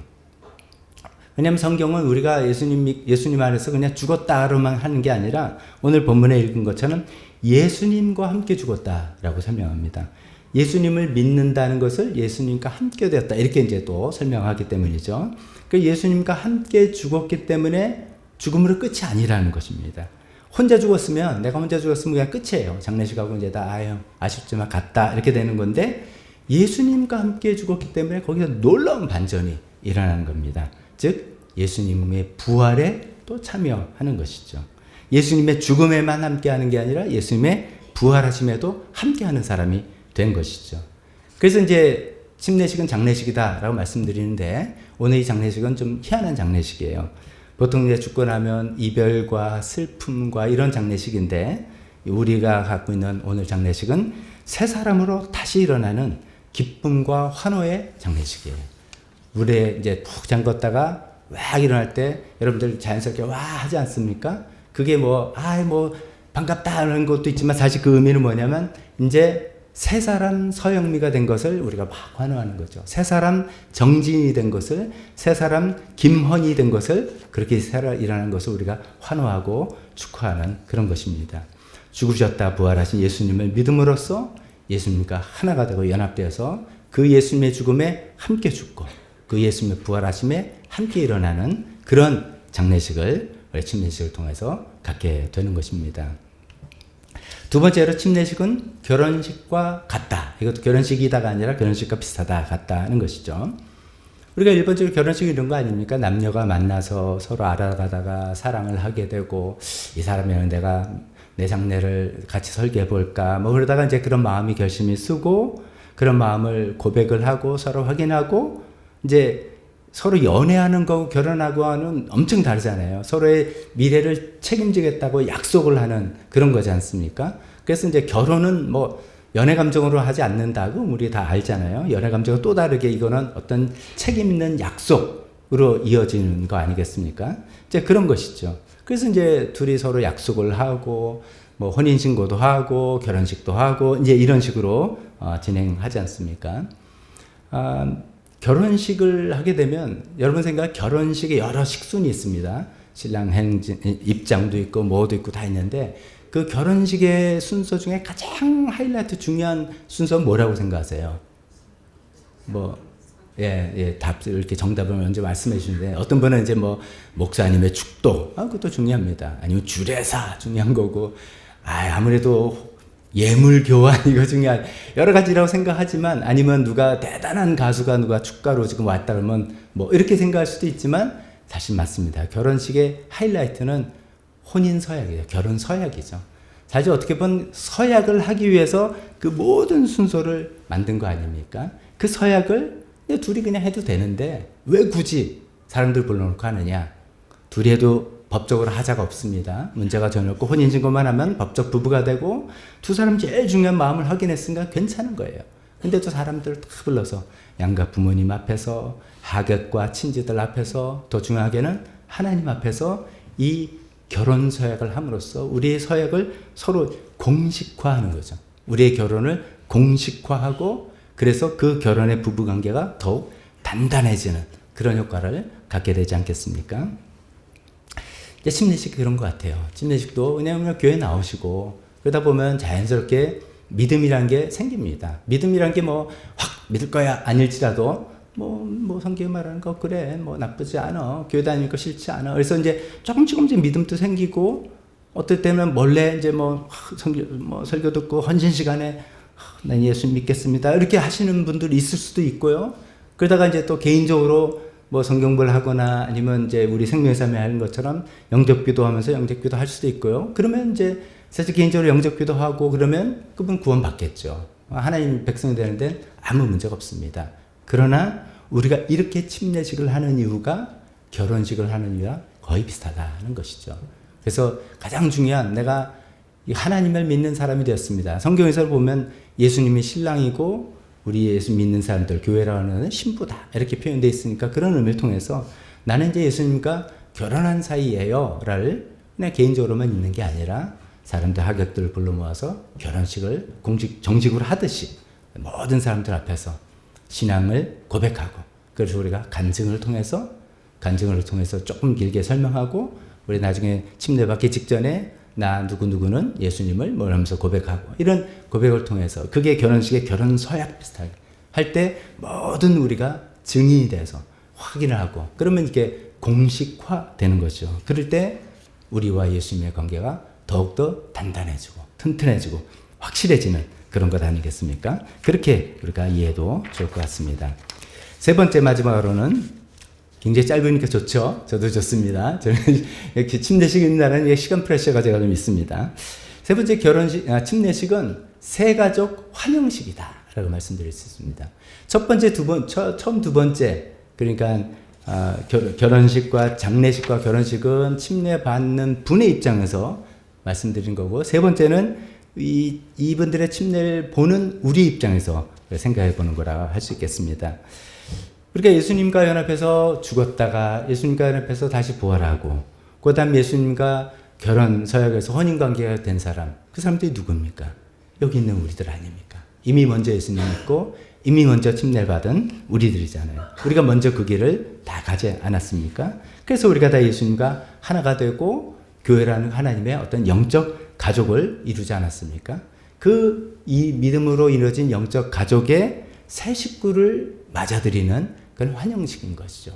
왜냐하면 성경은 우리가 예수님 안에서 그냥 죽었다로만 하는 게 아니라 오늘 본문에 읽은 것처럼 예수님과 함께 죽었다라고 설명합니다. 예수님을 믿는다는 것을 예수님과 함께 되었다. 이렇게 이제 또 설명하기 때문이죠. 그 예수님과 함께 죽었기 때문에 죽음으로 끝이 아니라는 것입니다. 혼자 죽었으면, 내가 혼자 죽었으면 그냥 끝이에요. 장례식하고 이제 다, 아쉽지만 갔다. 이렇게 되는 건데, 예수님과 함께 죽었기 때문에 거기서 놀라운 반전이 일어나는 겁니다. 즉, 예수님의 부활에 또 참여하는 것이죠. 예수님의 죽음에만 함께하는 게 아니라 예수님의 부활하심에도 함께하는 사람이 된 것이죠. 그래서 이제 침례식은 장례식이다라고 말씀드리는데 오늘 이 장례식은 좀 희한한 장례식이에요. 보통 이제 죽고 나면 이별과 슬픔과 이런 장례식인데 우리가 갖고 있는 오늘 장례식은 새 사람으로 다시 일어나는 기쁨과 환호의 장례식이에요. 물에 이제 푹 잠궜다가 와 일어날 때 여러분들 자연스럽게 와 하지 않습니까? 그게 뭐 반갑다 하는 것도 있지만 사실 그 의미는 뭐냐면 이제 새 사람 서영미가 된 것을 우리가 막 환호하는 거죠. 새 사람 정진이 된 것을, 새 사람 김헌이 된 것을, 그렇게 새로 일어나는 것을 우리가 환호하고 축하하는 그런 것입니다. 죽으셨다 부활하신 예수님을 믿음으로써 예수님과 하나가 되고 연합되어서 그 예수님의 죽음에 함께 죽고 그 예수님의 부활하심에 함께 일어나는 그런 장례식을 침례식을 통해서 갖게 되는 것입니다. 두 번째로 침례식은 결혼식과 같다. 이것도 결혼식이다가 아니라 결혼식과 비슷하다, 같다는 것이죠. 우리가 일반적으로 결혼식 이런 거 아닙니까? 남녀가 만나서 서로 알아가다가 사랑을 하게 되고 이 사람이랑 내가 내 장례를 같이 설계해 볼까 뭐 그러다가 이제 그런 마음이 결심이 쓰고 그런 마음을 고백을 하고 서로 확인하고 이제 서로 연애하는 거고 결혼하고 하는 엄청 다르잖아요. 서로의 미래를 책임지겠다고 약속을 하는 그런 거지 않습니까? 그래서 이제 결혼은 뭐 연애 감정으로 하지 않는다고 우리 다 알잖아요. 연애 감정은 또 다르게 이거는 어떤 책임 있는 약속으로 이어지는 거 아니겠습니까? 이제 그런 것이죠. 그래서 이제 둘이 서로 약속을 하고 뭐 혼인신고도 하고 결혼식도 하고 이제 이런 식으로 진행하지 않습니까? 결혼식을 하게 되면 여러분 생각 결혼식에 여러 식순이 있습니다. 신랑 행진 입장도 있고 뭐도 있고 다 있는데 그 결혼식의 순서 중에 가장 하이라이트 중요한 순서는 뭐라고 생각하세요? 답을 이렇게 정답을 먼저 말씀해 주시는데 어떤 분은 이제 뭐 목사님의 축도 그것도 중요합니다. 아니면 주례사 중요한 거고 아무래도 예물 교환 이거 중요한 여러 가지라고 생각하지만 아니면 누가 대단한 가수가 누가 축가로 지금 왔다 그러면 뭐 이렇게 생각할 수도 있지만 사실 맞습니다. 결혼식의 하이라이트는 혼인 서약이에요. 결혼 서약이죠. 사실 어떻게 보면 서약을 하기 위해서 그 모든 순서를 만든 거 아닙니까? 그 서약을 둘이 그냥 해도 되는데 왜 굳이 사람들 불러놓고 하느냐? 둘이 해도 법적으로 하자가 없습니다. 문제가 전혀 없고 혼인신고만 하면 법적 부부가 되고 두 사람 제일 중요한 마음을 확인했으니까 괜찮은 거예요. 근데 또 사람들을 다 불러서 양가 부모님 앞에서 하객과 친지들 앞에서 더 중요하게는 하나님 앞에서 이 결혼 서약을 함으로써 우리의 서약을 서로 공식화하는 거죠. 우리의 결혼을 공식화하고 그래서 그 결혼의 부부관계가 더욱 단단해지는 그런 효과를 갖게 되지 않겠습니까? 침례식 그런 것 같아요. 침례식도 왜냐하면 교회 나오시고 그러다 보면 자연스럽게 믿음이란 게 생깁니다. 믿음이란 게 뭐 확 믿을 거야 아닐지라도 뭐 성경이 말하는 거 그래 뭐 나쁘지 않아 교회 다니는 거 싫지 않아 그래서 이제 조금씩 믿음도 생기고 어떨 때는 몰래 이제 설교 듣고 헌신 시간에 난 예수 믿겠습니다 이렇게 하시는 분들이 있을 수도 있고요. 그러다가 이제 또 개인적으로 뭐 성경을 하거나 아니면 이제 우리 생명의삼에 하는 것처럼 영접기도 하면서 영접기도 할 수도 있고요. 그러면 이제 사실 개인적으로 영접기도 하고 그러면 그분 구원 받겠죠. 하나님 백성이 되는데 아무 문제가 없습니다. 그러나 우리가 이렇게 침례식을 하는 이유가 결혼식을 하는 이유와 거의 비슷하다는 것이죠. 그래서 가장 중요한 내가 하나님을 믿는 사람이 되었습니다. 성경에서 보면 예수님이 신랑이고 우리 예수 믿는 사람들 교회라고 하는 신부다 이렇게 표현되어 있으니까 그런 의미를 통해서 나는 이제 예수님과 결혼한 사이예요를 그냥 개인적으로만 있는 게 아니라 사람들 하객들을 불러 모아서 결혼식을 정식으로 하듯이 모든 사람들 앞에서 신앙을 고백하고 그래서 우리가 간증을 통해서 간증을 통해서 조금 길게 설명하고 우리 나중에 침례 받기 직전에 나 누구누구는 예수님을 뭐 하면서 고백하고 이런 고백을 통해서 그게 결혼식의 결혼 서약 비슷하게 할 때 모든 우리가 증인이 돼서 확인을 하고 그러면 이게 공식화 되는 거죠. 그럴 때 우리와 예수님의 관계가 더욱더 단단해지고 튼튼해지고 확실해지는 그런 것 아니겠습니까? 그렇게 우리가 이해도 좋을 것 같습니다. 세 번째 마지막으로는 굉장히 짧으니까 좋죠. 저도 좋습니다. 저는 이렇게 침례식이 있다는 시간 프레셔가 제가 좀 있습니다. 세 번째 침례식은 세가족 환영식이다라고 말씀드릴 수 있습니다. 첫 번째, 처음 두 번째 그러니까 결혼식과 장례식과 결혼식은 침례 받는 분의 입장에서 말씀드린 거고 세 번째는 이분들의 침례를 보는 우리 입장에서 생각해 보는 거라 할 수 있겠습니다. 그러니까 예수님과 연합해서 죽었다가 예수님과 연합해서 다시 부활하고 그 다음 예수님과 결혼 서약에서 혼인관계가 된 사람 그 사람들이 누굽니까? 여기 있는 우리들 아닙니까? 이미 먼저 예수님 믿고 이미 먼저 침례를 받은 우리들이잖아요. 우리가 먼저 그 길을 다 가지 않았습니까? 그래서 우리가 다 예수님과 하나가 되고 교회라는 하나님의 어떤 영적 가족을 이루지 않았습니까? 이 믿음으로 이루어진 영적 가족의 새 식구를 맞아들이는 그런 환영식인 것이죠.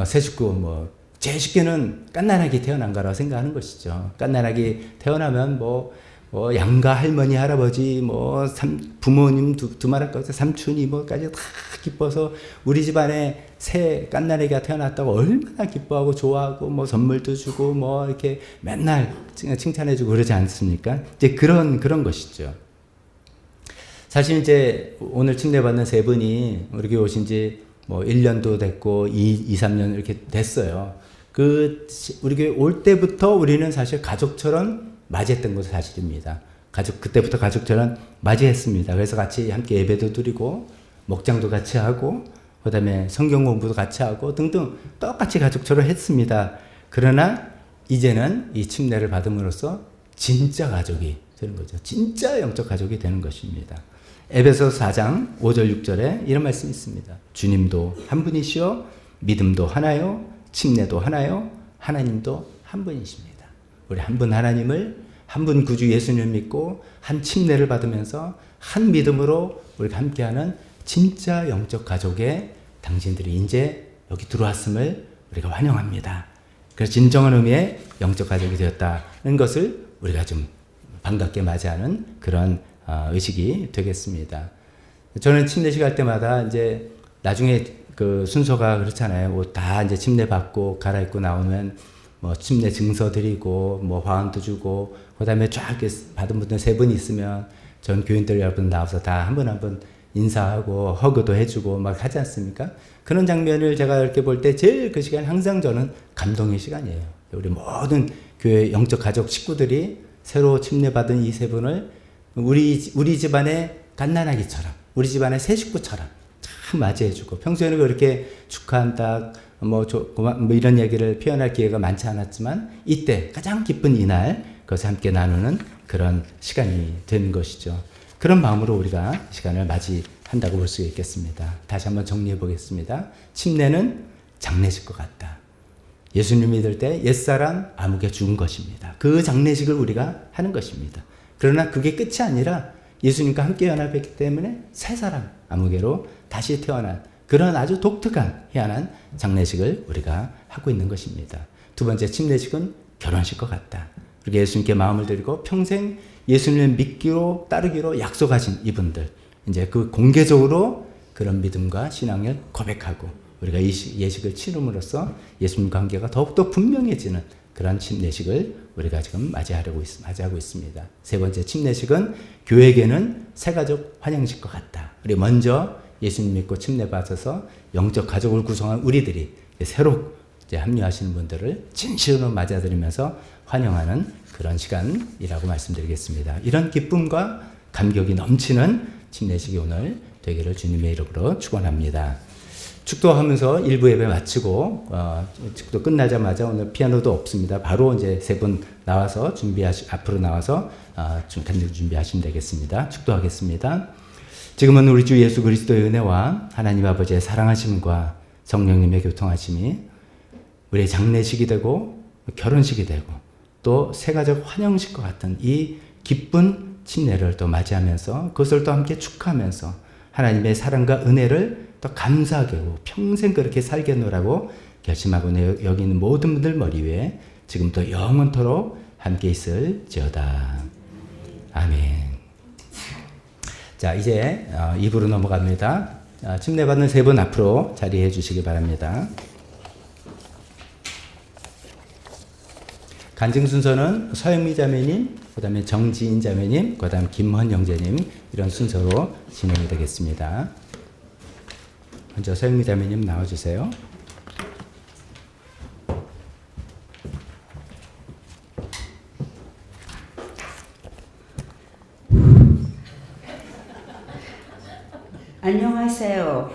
새 식구 제일 쉽게는 갓난아기 태어난 거라고 생각하는 것이죠. 갓난아기 태어나면 양가 할머니 할아버지 부모님 두말할 것 삼촌이 까지 다 기뻐서 우리 집안에 새 갓난아기가 태어났다고 얼마나 기뻐하고 좋아하고 선물도 주고 이렇게 맨날 칭찬해주고 그러지 않습니까? 이제 그런 것이죠. 사실 이제 오늘 침례받는 세 분이 우리 교회 오신 지 1년도 됐고 2, 3년 이렇게 됐어요. 우리 교회 올 때부터 우리는 사실 가족처럼 맞이했던 것은 사실입니다. 그때부터 가족처럼 맞이했습니다. 그래서 같이 함께 예배도 드리고 목장도 같이 하고 그다음에 성경 공부도 같이 하고 등등 똑같이 가족처럼 했습니다. 그러나 이제는 이 침례를 받음으로써 진짜 가족이 되는 거죠. 진짜 영적 가족이 되는 것입니다. 에베소서 4장 5절 6절에 이런 말씀이 있습니다. 주님도 한 분이시요 믿음도 하나요 침례도 하나요 하나님도 한 분이십니다. 우리 한 분 하나님을 한 분 구주 예수님을 믿고 한 침례를 받으면서 한 믿음으로 우리가 함께하는 진짜 영적 가족에 당신들이 이제 여기 들어왔음을 우리가 환영합니다. 그래서 진정한 의미의 영적 가족이 되었다는 것을 우리가 좀 반갑게 맞이하는 그런 의식이 되겠습니다. 저는 침례식 할 때마다 이제 나중에 그 순서가 그렇잖아요. 옷 다 이제 침례 받고 갈아입고 나오면 침례 증서 드리고 화환도 주고 그다음에 쫙 이렇게 받은 분들 세 분 있으면 전 교인들 여러분 나와서 다 한 분 한 분 인사하고 허그도 해주고 하지 않습니까? 그런 장면을 제가 이렇게 볼 때 제일 그 시간 항상 저는 감동의 시간이에요. 우리 모든 교회 영적 가족 식구들이 새로 침례받은 이 세 분을 우리 집안의 갓난아기처럼 우리 집안의 새 식구처럼 참 맞이해주고 평소에는 그렇게 축하한다 이런 얘기를 표현할 기회가 많지 않았지만 이때 가장 기쁜 이날 그것을 함께 나누는 그런 시간이 되는 것이죠. 그런 마음으로 우리가 시간을 맞이한다고 볼 수 있겠습니다. 다시 한번 정리해 보겠습니다. 침례는 장례식과 같다. 예수님 믿을 때 옛사람 아무개 죽은 것입니다. 그 장례식을 우리가 하는 것입니다. 그러나 그게 끝이 아니라 예수님과 함께 연합했기 때문에 새 사람 아무개로 다시 태어난 그런 아주 독특한 희한한 장례식을 우리가 하고 있는 것입니다. 두 번째 침례식은 결혼식과 같다. 그렇게 예수님께 마음을 드리고 평생 예수님을 믿기로 따르기로 약속하신 이분들 이제 그 공개적으로 그런 믿음과 신앙을 고백하고 우리가 이 예식을 치름으로써 예수님 관계가 더욱더 분명해지는 그런 침례식을 우리가 지금 맞이하고 있습니다. 세 번째 침례식은 교회에게는 새가족 환영식과 같다. 우리 먼저 예수님 믿고 침례 받아서 영적 가족을 구성한 우리들이 새로 이제 합류하시는 분들을 진실로 맞아들이면서 환영하는 그런 시간이라고 말씀드리겠습니다. 이런 기쁨과 감격이 넘치는 침례식이 오늘 되기를 주님의 이름으로 축원합니다. 축도하면서 일부 예배 마치고 축도 끝나자마자 오늘 피아노도 없습니다. 바로 이제 세 분 나와서 앞으로 나와서 간증 준비하시면 되겠습니다. 축도하겠습니다. 지금은 우리 주 예수 그리스도의 은혜와 하나님 아버지의 사랑하심과 성령님의 교통하심이 우리의 장례식이 되고 결혼식이 되고 또 세가족 환영식과 같은 이 기쁜 침례를 또 맞이하면서 그것을 또 함께 축하하면서 하나님의 사랑과 은혜를 또 감사하게 하고 평생 그렇게 살겠노라고 결심하고 여기는 모든 분들 머리 위에 지금부터 영원토록 함께 있을지어다. 아멘. 자, 이제 입으로 넘어갑니다. 침례받는 세 분 앞으로 자리해 주시기 바랍니다. 간증 순서는 서영미 자매님, 그 다음에 정지인 자매님, 그 다음 김헌 형제님 이런 순서로 진행이 되겠습니다. 먼저 서영미 자매님 나와주세요. 안녕하세요.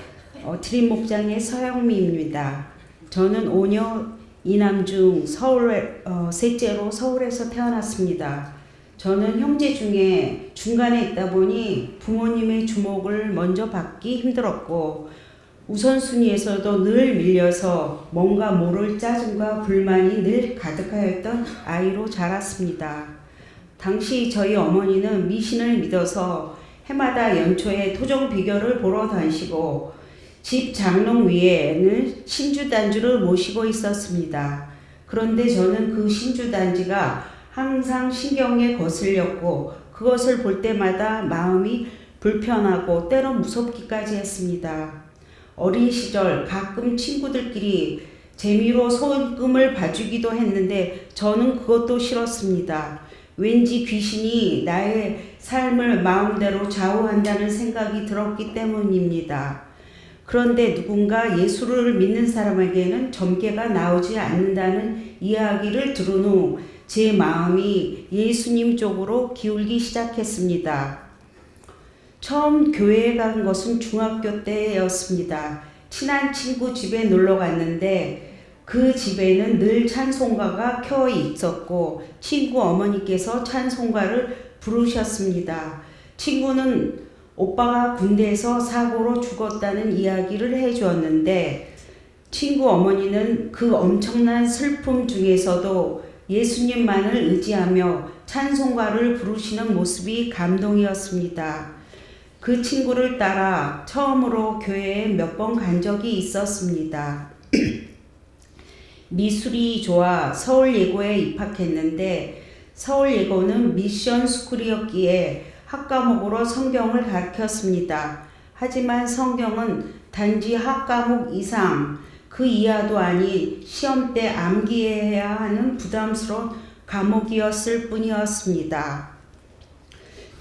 드림 목장의 서영미입니다. 저는 5녀 2남 중 셋째로 서울에서 태어났습니다. 저는 형제 중에 중간에 있다 보니 부모님의 주목을 먼저 받기 힘들었고 우선순위에서도 늘 밀려서 뭔가 모를 짜증과 불만이 늘 가득하였던 아이로 자랐습니다. 당시 저희 어머니는 미신을 믿어서 해마다 연초에 토종 비결을 보러 다니시고 집 장롱 위에는 신주단지를 모시고 있었습니다. 그런데 저는 그 신주단지가 항상 신경에 거슬렸고 그것을 볼 때마다 마음이 불편하고 때로 무섭기까지 했습니다. 어린 시절 가끔 친구들끼리 재미로 소금을 봐주기도 했는데 저는 그것도 싫었습니다. 왠지 귀신이 나의 삶을 마음대로 좌우한다는 생각이 들었기 때문입니다. 그런데 누군가 예수를 믿는 사람에게는 점괘가 나오지 않는다는 이야기를 들은 후 제 마음이 예수님 쪽으로 기울기 시작했습니다. 처음 교회에 간 것은 중학교 때였습니다. 친한 친구 집에 놀러 갔는데 그 집에는 늘 찬송가가 켜 있었고 친구 어머니께서 찬송가를 부르셨습니다. 친구는 오빠가 군대에서 사고로 죽었다는 이야기를 해주었는데 친구 어머니는 그 엄청난 슬픔 중에서도 예수님만을 의지하며 찬송가를 부르시는 모습이 감동이었습니다. 그 친구를 따라 처음으로 교회에 몇 번 간 적이 있었습니다. 미술이 좋아 서울예고에 입학했는데 서울예고는 미션 스쿨이었기에 학과목으로 성경을 가르쳤습니다. 하지만 성경은 단지 학과목 이상, 그 이하도 아닌 시험 때 암기해야 하는 부담스러운 과목이었을 뿐이었습니다.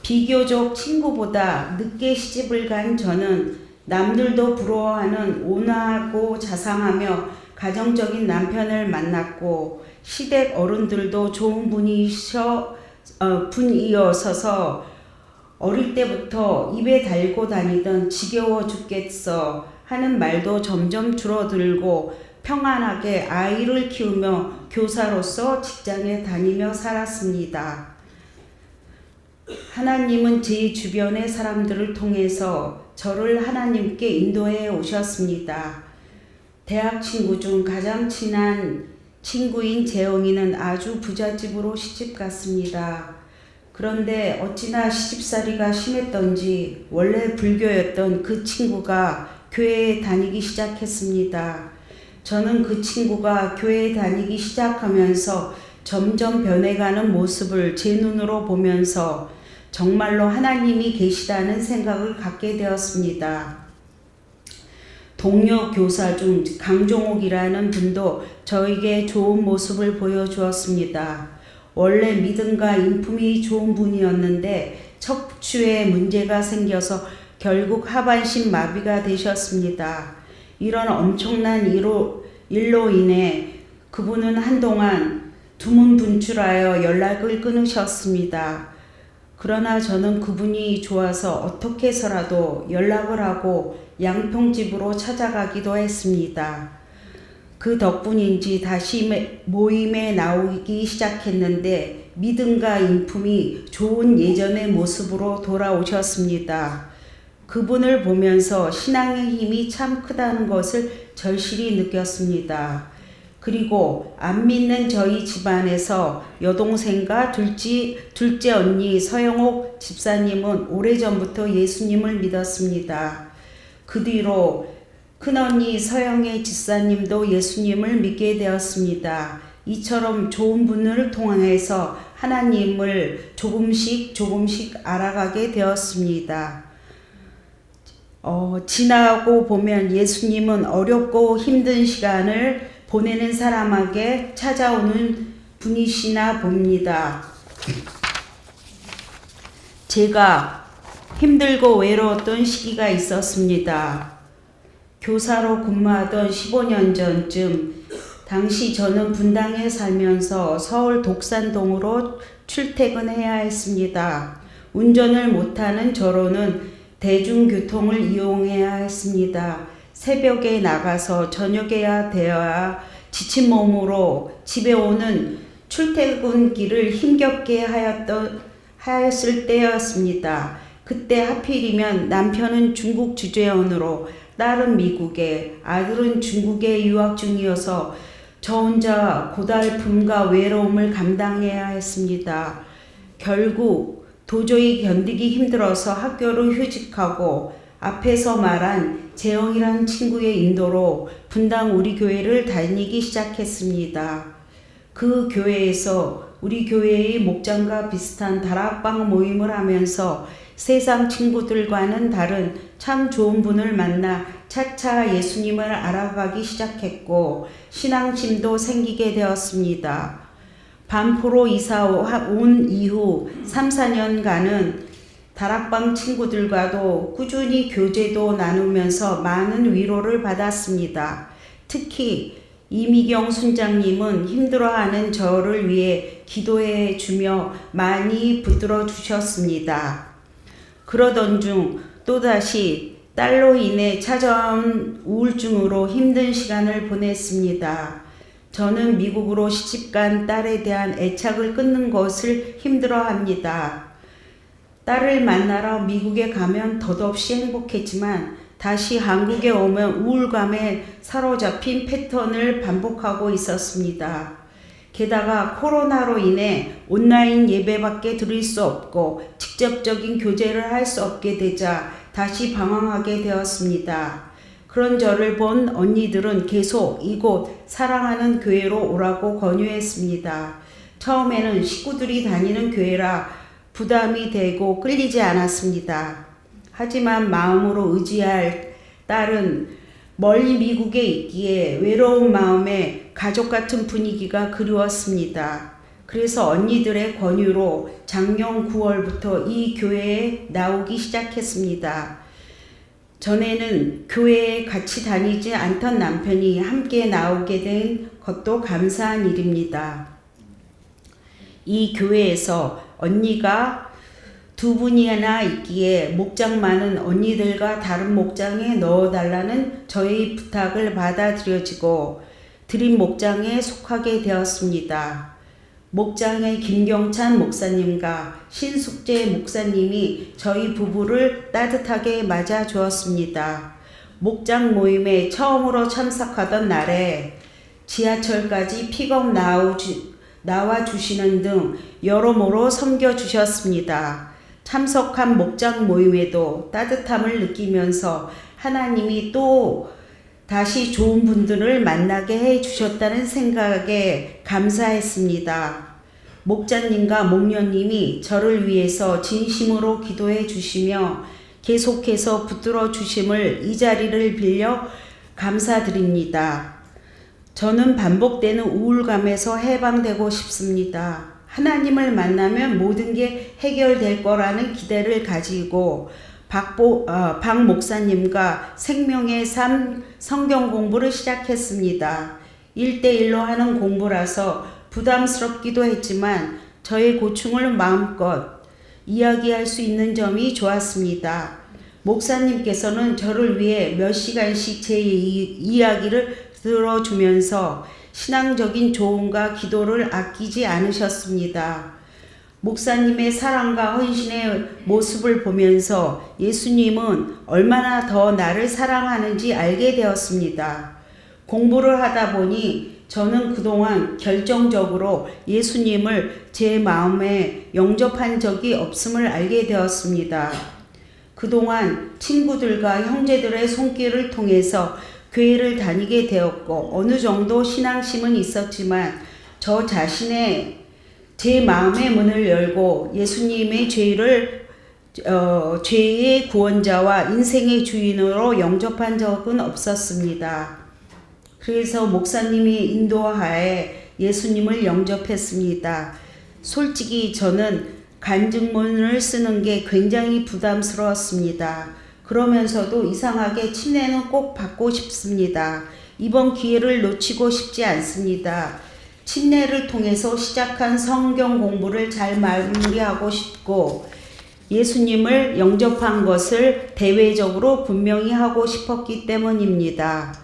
비교적 친구보다 늦게 시집을 간 저는 남들도 부러워하는 온화하고 자상하며 가정적인 남편을 만났고 시댁 어른들도 좋은 분이어서서 어릴 때부터 입에 달고 다니던 지겨워 죽겠어 하는 말도 점점 줄어들고 평안하게 아이를 키우며 교사로서 직장에 다니며 살았습니다. 하나님은 제 주변의 사람들을 통해서 저를 하나님께 인도해 오셨습니다. 대학 친구 중 가장 친한 친구인 재영이는 아주 부잣집으로 시집갔습니다. 그런데 어찌나 시집살이가 심했던지 원래 불교였던 그 친구가 교회에 다니기 시작했습니다. 저는 그 친구가 교회에 다니기 시작하면서 점점 변해가는 모습을 제 눈으로 보면서 정말로 하나님이 계시다는 생각을 갖게 되었습니다. 동료 교사 중 강종옥이라는 분도 저에게 좋은 모습을 보여주었습니다. 원래 믿음과 인품이 좋은 분이었는데 척추에 문제가 생겨서 결국 하반신 마비가 되셨습니다. 이런 엄청난 일로 인해 그분은 한동안 두문분출하여 연락을 끊으셨습니다. 그러나 저는 그분이 좋아서 어떻게 해서라도 연락을 하고 양평집으로 찾아가기도 했습니다. 그 덕분인지 다시 모임에 나오기 시작했는데 믿음과 인품이 좋은 예전의 모습으로 돌아오셨습니다. 그분을 보면서 신앙의 힘이 참 크다는 것을 절실히 느꼈습니다. 그리고 안 믿는 저희 집안에서 여동생과 둘째 언니 서영옥 집사님은 오래전부터 예수님을 믿었습니다. 그 뒤로 큰언니 서영애 집사님도 예수님을 믿게 되었습니다. 이처럼 좋은 분을 통해서 하나님을 조금씩 알아가게 되었습니다. 지나고 보면 예수님은 어렵고 힘든 시간을 보내는 사람에게 찾아오는 분이시나 봅니다. 제가 힘들고 외로웠던 시기가 있었습니다. 교사로 근무하던 15년 전쯤, 당시 저는 분당에 살면서 서울 독산동으로 출퇴근해야 했습니다. 운전을 못하는 저로는 대중교통을 이용해야 했습니다. 새벽에 나가서 저녁에야 되어야 지친 몸으로 집에 오는 출퇴근길을 힘겹게 하였을 때였습니다. 그때 하필이면 남편은 중국 주재원으로, 딸은 미국에, 아들은 중국에 유학 중이어서 저 혼자 고달픔과 외로움을 감당해야 했습니다. 결국 도저히 견디기 힘들어서 학교를 휴직하고 앞에서 말한 재영이란 친구의 인도로 분당 우리 교회를 다니기 시작했습니다. 그 교회에서 우리 교회의 목장과 비슷한 다락방 모임을 하면서 세상 친구들과는 다른 참 좋은 분을 만나 차차 예수님을 알아가기 시작했고 신앙심도 생기게 되었습니다. 반포로 이사 온 이후 3, 4년간은 다락방 친구들과도 꾸준히 교제도 나누면서 많은 위로를 받았습니다. 특히 이미경 순장님은 힘들어하는 저를 위해 기도해 주며 많이 붙들어 주셨습니다. 그러던 중 또다시 딸로 인해 찾아온 우울증으로 힘든 시간을 보냈습니다. 저는 미국으로 시집간 딸에 대한 애착을 끊는 것을 힘들어합니다. 딸을 만나러 미국에 가면 덧없이 행복했지만 다시 한국에 오면 우울감에 사로잡힌 패턴을 반복하고 있었습니다. 게다가 코로나로 인해 온라인 예배밖에 드릴 수 없고 직접적인 교제를 할 수 없게 되자 다시 방황하게 되었습니다. 그런 저를 본 언니들은 계속 이곳 사랑하는 교회로 오라고 권유했습니다. 처음에는 식구들이 다니는 교회라 부담이 되고 끌리지 않았습니다. 하지만 마음으로 의지할 딸은 멀리 미국에 있기에 외로운 마음에 가족 같은 분위기가 그리웠습니다. 그래서 언니들의 권유로 작년 9월부터 이 교회에 나오기 시작했습니다. 전에는 교회에 같이 다니지 않던 남편이 함께 나오게 된 것도 감사한 일입니다. 이 교회에서 언니가 2분이나 있기에 목장 많은 언니들과 다른 목장에 넣어달라는 저의 부탁을 받아들여지고 드림 목장에 속하게 되었습니다. 목장의 김경찬 목사님과 신숙재 목사님이 저희 부부를 따뜻하게 맞아 주었습니다. 목장 모임에 처음으로 참석하던 날에 지하철까지 픽업 나와 주시는 등 여러모로 섬겨주셨습니다. 참석한 목장 모임에도 따뜻함을 느끼면서 하나님이 또 다시 좋은 분들을 만나게 해주셨다는 생각에 감사했습니다. 목자님과 목녀님이 저를 위해서 진심으로 기도해 주시며 계속해서 붙들어 주심을 이 자리를 빌려 감사드립니다. 저는 반복되는 우울감에서 해방되고 싶습니다. 하나님을 만나면 모든 게 해결될 거라는 기대를 가지고 박 목사님과 생명의 삶 성경 공부를 시작했습니다. 1대1로 하는 공부라서 부담스럽기도 했지만 저의 고충을 마음껏 이야기할 수 있는 점이 좋았습니다. 목사님께서는 저를 위해 몇 시간씩 제 이야기를 들어주면서 신앙적인 조언과 기도를 아끼지 않으셨습니다. 목사님의 사랑과 헌신의 모습을 보면서 예수님은 얼마나 더 나를 사랑하는지 알게 되었습니다. 공부를 하다 보니 저는 그동안 결정적으로 예수님을 제 마음에 영접한 적이 없음을 알게 되었습니다. 그동안 친구들과 형제들의 손길을 통해서 교회를 다니게 되었고 어느 정도 신앙심은 있었지만 저 자신의 제 마음의 문을 열고 예수님의 죄의 구원자와 인생의 주인으로 영접한 적은 없었습니다. 그래서 목사님이 인도하에 예수님을 영접했습니다. 솔직히 저는 간증문을 쓰는 게 굉장히 부담스러웠습니다. 그러면서도 이상하게 침례는 꼭 받고 싶습니다. 이번 기회를 놓치고 싶지 않습니다. 침례를 통해서 시작한 성경 공부를 잘 마무리하고 싶고 예수님을 영접한 것을 대외적으로 분명히 하고 싶었기 때문입니다.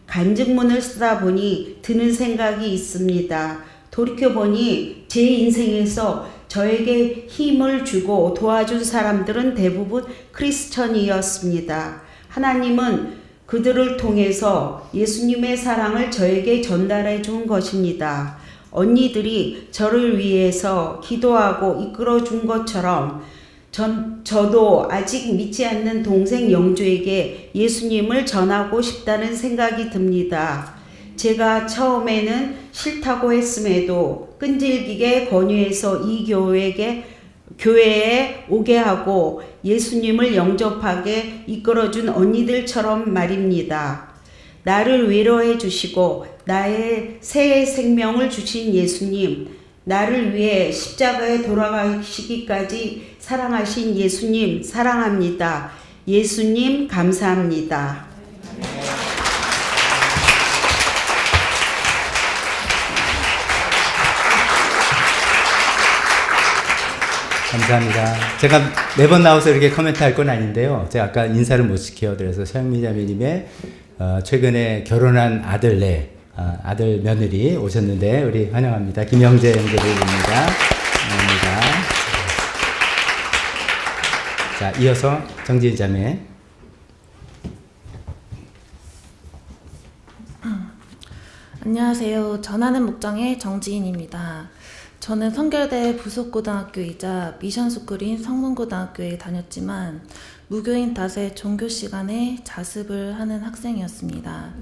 간증문을 쓰다 보니 드는 생각이 있습니다. 돌이켜보니 제 인생에서 저에게 힘을 주고 도와준 사람들은 대부분 크리스천이었습니다. 하나님은 그들을 통해서 예수님의 사랑을 저에게 전달해 준 것입니다. 언니들이 저를 위해서 기도하고 이끌어 준 것처럼 저도 아직 믿지 않는 동생 영주에게 예수님을 전하고 싶다는 생각이 듭니다. 제가 처음에는 싫다고 했음에도 끈질기게 권유해서 이 교회에 오게 하고 예수님을 영접하게 이끌어준 언니들처럼 말입니다. 나를 위로해 주시고 나의 새 생명을 주신 예수님, 나를 위해 십자가에 돌아가시기까지 사랑하신 예수님 사랑합니다. 예수님 감사합니다. 감사합니다. 제가 매번 나와서 이렇게 코멘트 할 건 아닌데요. 제가 아까 인사를 못 시켜드려서 서영미 자매님의 최근에 결혼한 아들 며느리 오셨는데 우리 환영합니다. 김영재 형제들입니다. 환영합니다. 자, 이어서 정지인 자매. 안녕하세요. 전하는 목장의 정지인입니다. 저는 성결대 부속고등학교이자 미션스쿨인 성문고등학교에 다녔지만 무교인 탓에 종교 시간에 자습을 하는 학생이었습니다.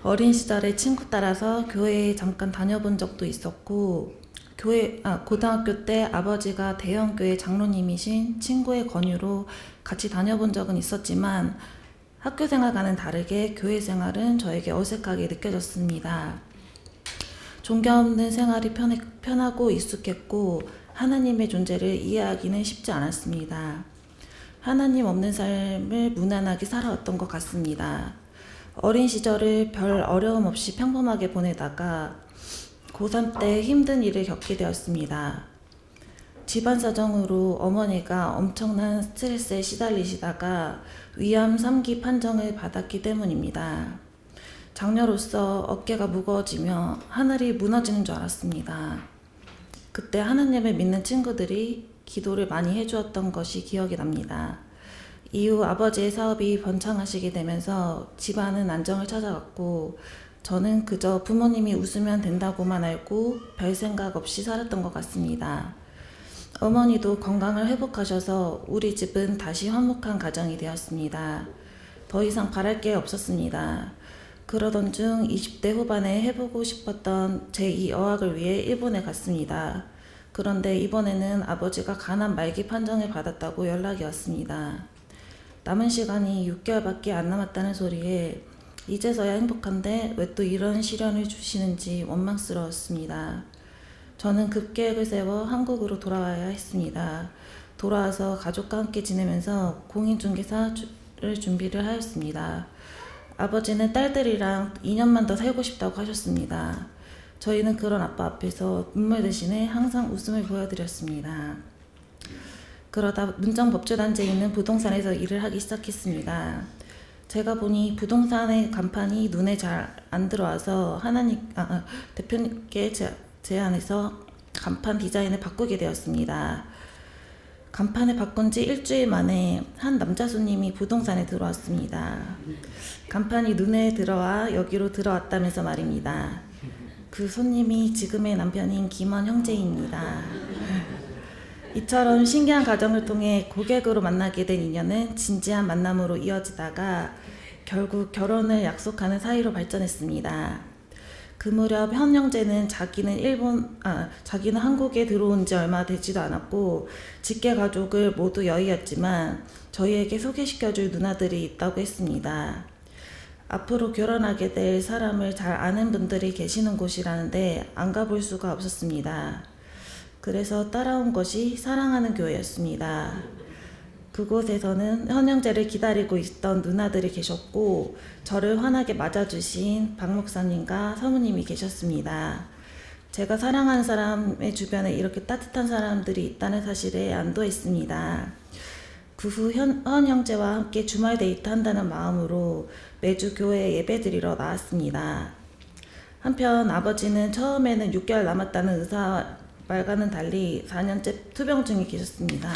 어린 시절에 친구 따라서 교회에 잠깐 다녀본 적도 있었고 고등학교 때 아버지가 대형교회 장로님이신 친구의 권유로 같이 다녀본 적은 있었지만 학교 생활과는 다르게 교회 생활은 저에게 어색하게 느껴졌습니다. 존경 없는 생활이 편하고 익숙했고 하나님의 존재를 이해하기는 쉽지 않았습니다. 하나님 없는 삶을 무난하게 살아왔던 것 같습니다. 어린 시절을 별 어려움 없이 평범하게 보내다가 고3 때 힘든 일을 겪게 되었습니다. 집안 사정으로 어머니가 엄청난 스트레스에 시달리시다가 위암 3기 판정을 받았기 때문입니다. 장녀로서 어깨가 무거워지며 하늘이 무너지는 줄 알았습니다. 그때 하나님을 믿는 친구들이 기도를 많이 해주었던 것이 기억이 납니다. 이후 아버지의 사업이 번창하시게 되면서 집안은 안정을 찾아갔고 저는 그저 부모님이 웃으면 된다고만 알고 별 생각 없이 살았던 것 같습니다. 어머니도 건강을 회복하셔서 우리 집은 다시 화목한 가정이 되었습니다. 더 이상 바랄 게 없었습니다. 그러던 중 20대 후반에 해보고 싶었던 제2어학을 위해 일본에 갔습니다. 그런데 이번에는 아버지가 간암 말기 판정을 받았다고 연락이 왔습니다. 남은 시간이 6개월밖에 안 남았다는 소리에 이제서야 행복한데 왜 또 이런 시련을 주시는지 원망스러웠습니다. 저는 급계획을 세워 한국으로 돌아와야 했습니다. 돌아와서 가족과 함께 지내면서 공인중개사를 준비를 하였습니다. 아버지는 딸들이랑 2년만 더 살고 싶다고 하셨습니다. 저희는 그런 아빠 앞에서 눈물 대신에 항상 웃음을 보여드렸습니다. 그러다 문정법조단지에 있는 부동산에서 일을 하기 시작했습니다. 제가 보니 부동산의 간판이 눈에 잘 안 들어와서 대표님께 제안해서 간판 디자인을 바꾸게 되었습니다. 간판을 바꾼 지 일주일 만에 한 남자 손님이 부동산에 들어왔습니다. 간판이 눈에 들어와 여기로 들어왔다면서 말입니다. 그 손님이 지금의 남편인 김원 형제입니다. 이처럼 신기한 과정을 통해 고객으로 만나게 된 인연은 진지한 만남으로 이어지다가 결국 결혼을 약속하는 사이로 발전했습니다. 그 무렵 현 형제는 자기는 한국에 들어온 지 얼마 되지도 않았고 직계 가족을 모두 여의었지만 저희에게 소개시켜줄 누나들이 있다고 했습니다. 앞으로 결혼하게 될 사람을 잘 아는 분들이 계시는 곳이라는데 안 가볼 수가 없었습니다. 그래서 따라온 것이 사랑하는 교회였습니다. 그곳에서는 현 형제를 기다리고 있던 누나들이 계셨고 저를 환하게 맞아주신 박 목사님과 사모님이 계셨습니다. 제가 사랑하는 사람의 주변에 이렇게 따뜻한 사람들이 있다는 사실에 안도했습니다. 그 후 현 형제와 함께 주말 데이트 한다는 마음으로 매주 교회에 예배드리러 나왔습니다. 한편 아버지는 처음에는 6개월 남았다는 의사 말과는 달리 4년째 투병 중에 계셨습니다.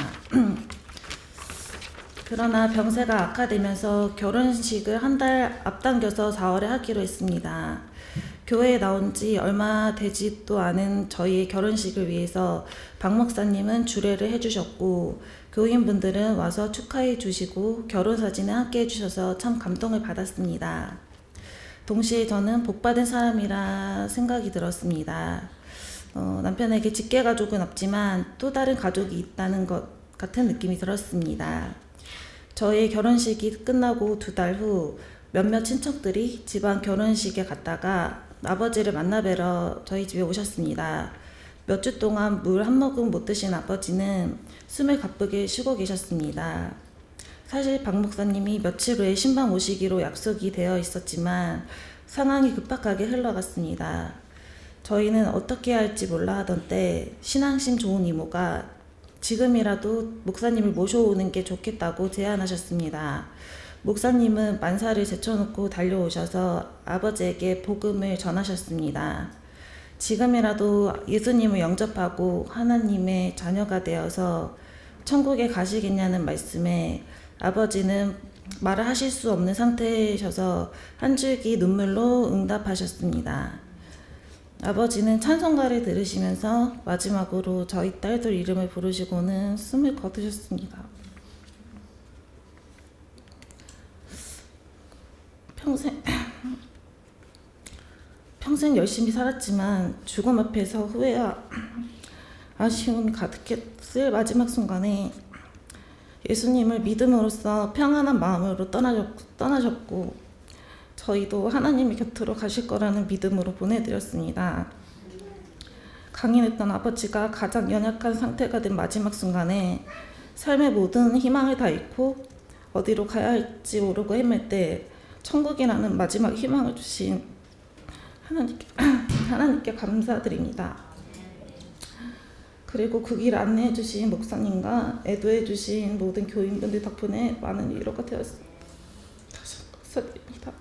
그러나 병세가 악화되면서 결혼식을 한 달 앞당겨서 4월에 하기로 했습니다. 교회에 나온 지 얼마 되지도 않은 저희의 결혼식을 위해서 박 목사님은 주례를 해주셨고 교인분들은 와서 축하해 주시고 결혼사진을 함께 해주셔서 참 감동을 받았습니다. 동시에 저는 복받은 사람이라 생각이 들었습니다. 남편에게 직계가족은 없지만 또 다른 가족이 있다는 것 같은 느낌이 들었습니다. 저의 결혼식이 끝나고 2달 후 몇몇 친척들이 집안 결혼식에 갔다가 아버지를 만나 뵈러 저희 집에 오셨습니다. 몇 주 동안 물 한 모금 못 드신 아버지는 숨을 가쁘게 쉬고 계셨습니다. 사실 박 목사님이 며칠 후에 신방 오시기로 약속이 되어 있었지만 상황이 급박하게 흘러갔습니다. 저희는 어떻게 해야 할지 몰라 하던 때 신앙심 좋은 이모가 지금이라도 목사님을 모셔오는 게 좋겠다고 제안하셨습니다. 목사님은 만사를 제쳐놓고 달려오셔서 아버지에게 복음을 전하셨습니다. 지금이라도 예수님을 영접하고 하나님의 자녀가 되어서 천국에 가시겠냐는 말씀에 아버지는 말을 하실 수 없는 상태셔서 한 줄기 눈물로 응답하셨습니다. 아버지는 찬송가를 들으시면서 마지막으로 저희 딸들 이름을 부르시고는 숨을 거두셨습니다. 평생 열심히 살았지만 죽음 앞에서 후회와 아쉬움이 가득했을 마지막 순간에 예수님을 믿음으로써 평안한 마음으로 떠나셨고 저희도 하나님의 곁으로 가실 거라는 믿음으로 보내드렸습니다. 강인했던 아버지가 가장 연약한 상태가 된 마지막 순간에 삶의 모든 희망을 다 잃고 어디로 가야 할지 모르고 헤맬 때 천국이라는 마지막 희망을 주신 하나님께 감사드립니다. 그리고 그 길 안내해 주신 목사님과 애도해 주신 모든 교인분들 덕분에 많은 위로가 되었습니다. 다시 감사드립니다.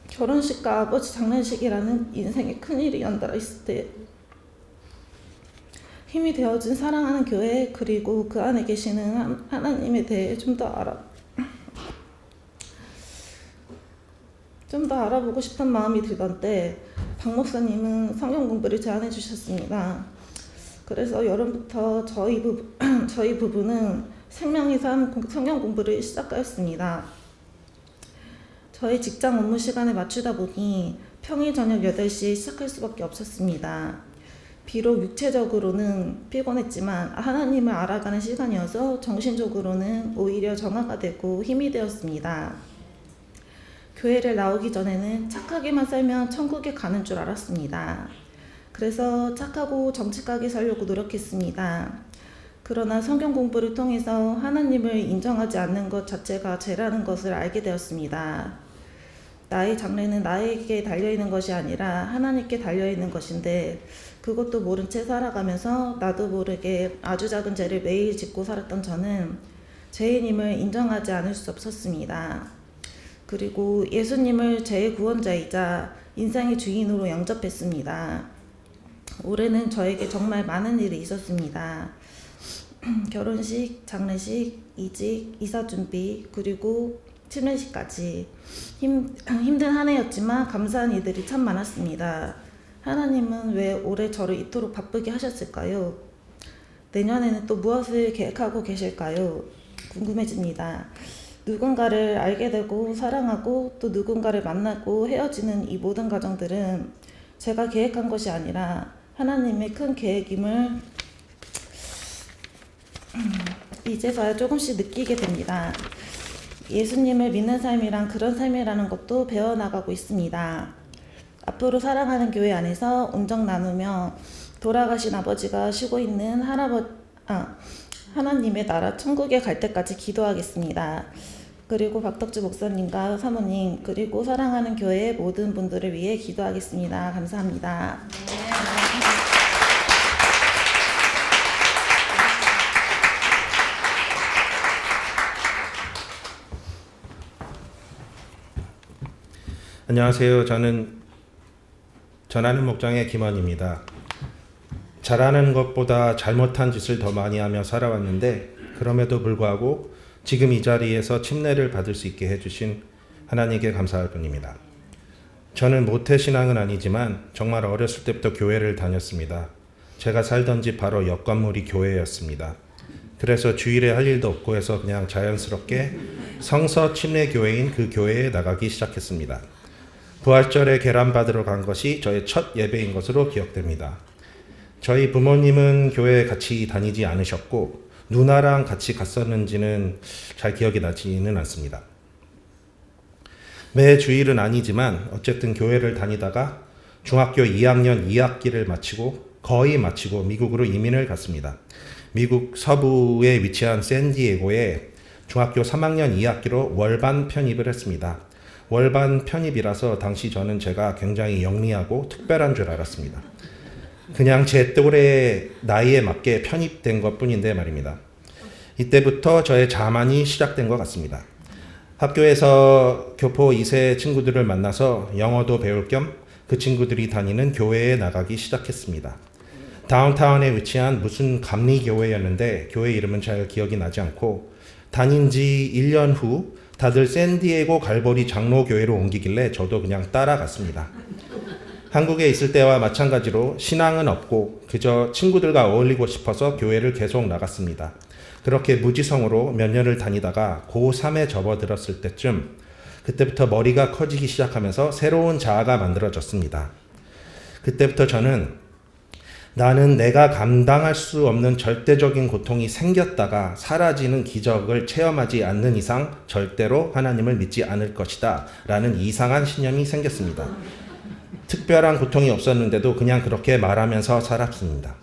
결혼식과 아버지 장례식이라는 인생의 큰일이 연달아 있을 때 힘이 되어준 사랑하는 교회 그리고 그 안에 계시는 하나님에 대해 좀 더 알아보고 싶은 마음이 들던 때 박 목사님은 성경 공부를 제안해 주셨습니다. 그래서 여름부터 저희 부부는 생명의 삶 성경 공부를 시작하였습니다. 저희 직장 업무 시간에 맞추다 보니 평일 저녁 8시에 시작할 수밖에 없었습니다. 비록 육체적으로는 피곤했지만 하나님을 알아가는 시간이어서 정신적으로는 오히려 정화가 되고 힘이 되었습니다. 교회를 나오기 전에는 착하게만 살면 천국에 가는 줄 알았습니다. 그래서 착하고 정직하게 살려고 노력했습니다. 그러나 성경 공부를 통해서 하나님을 인정하지 않는 것 자체가 죄라는 것을 알게 되었습니다. 나의 장래는 나에게 달려있는 것이 아니라 하나님께 달려있는 것인데 그것도 모른 채 살아가면서 나도 모르게 아주 작은 죄를 매일 짓고 살았던 저는 죄인임을 인정하지 않을 수 없었습니다. 그리고 예수님을 제 구원자이자 인생의 주인으로 영접했습니다. 올해는 저에게 정말 많은 일이 있었습니다. 결혼식, 장례식, 이직, 이사 준비, 그리고 침례식까지 힘든 한 해였지만 감사한 이들이 참 많았습니다. 하나님은 왜 올해 저를 이토록 바쁘게 하셨을까요? 내년에는 또 무엇을 계획하고 계실까요? 궁금해집니다. 누군가를 알게 되고 사랑하고 또 누군가를 만나고 헤어지는 이 모든 과정들은 제가 계획한 것이 아니라 하나님의 큰 계획임을 이제서야 조금씩 느끼게 됩니다. 예수님을 믿는 삶이란 그런 삶이라는 것도 배워나가고 있습니다. 앞으로 사랑하는 교회 안에서 온정 나누며 돌아가신 아버지가 쉬고 있는 하나님의 나라 천국에 갈 때까지 기도하겠습니다. 그리고 박덕주 목사님과 사모님 그리고 사랑하는 교회의 모든 분들을 위해 기도하겠습니다. 감사합니다. 안녕하세요. 저는 전하는 목장의 김원입니다. 잘하는 것보다 잘못한 짓을 더 많이 하며 살아왔는데 그럼에도 불구하고 지금 이 자리에서 침례를 받을 수 있게 해주신 하나님께 감사할 뿐입니다. 저는 모태신앙은 아니지만 정말 어렸을 때부터 교회를 다녔습니다. 제가 살던 집 바로 옆 건물이 교회였습니다. 그래서 주일에 할 일도 없고 해서 그냥 자연스럽게 성서 침례교회인 그 교회에 나가기 시작했습니다. 부활절에 계란 받으러 간 것이 저의 첫 예배인 것으로 기억됩니다. 저희 부모님은 교회에 같이 다니지 않으셨고 누나랑 같이 갔었는지는 잘 기억이 나지는 않습니다. 매 주일은 아니지만 어쨌든 교회를 다니다가 중학교 2학년 2학기를 거의 마치고 미국으로 이민을 갔습니다. 미국 서부에 위치한 샌디에고에 중학교 3학년 2학기로 월반 편입을 했습니다. 월반 편입이라서 당시 저는 제가 굉장히 영리하고 특별한 줄 알았습니다. 그냥 제 또래 나이에 맞게 편입된 것뿐인데 말입니다. 이때부터 저의 자만이 시작된 것 같습니다. 학교에서 교포 2세 친구들을 만나서 영어도 배울 겸 그 친구들이 다니는 교회에 나가기 시작했습니다. 다운타운에 위치한 무슨 감리교회였는데 교회 이름은 잘 기억이 나지 않고 다닌 지 1년 후 다들 샌디에고 갈보리 장로교회로 옮기길래 저도 그냥 따라갔습니다. 한국에 있을 때와 마찬가지로 신앙은 없고 그저 친구들과 어울리고 싶어서 교회를 계속 나갔습니다. 그렇게 무지성으로 몇 년을 다니다가 고3에 접어들었을 때쯤 그때부터 머리가 커지기 시작하면서 새로운 자아가 만들어졌습니다. 그때부터 저는 나는 내가 감당할 수 없는 절대적인 고통이 생겼다가 사라지는 기적을 체험하지 않는 이상 절대로 하나님을 믿지 않을 것이다 라는 이상한 신념이 생겼습니다. 특별한 고통이 없었는데도 그냥 그렇게 말하면서 살았습니다.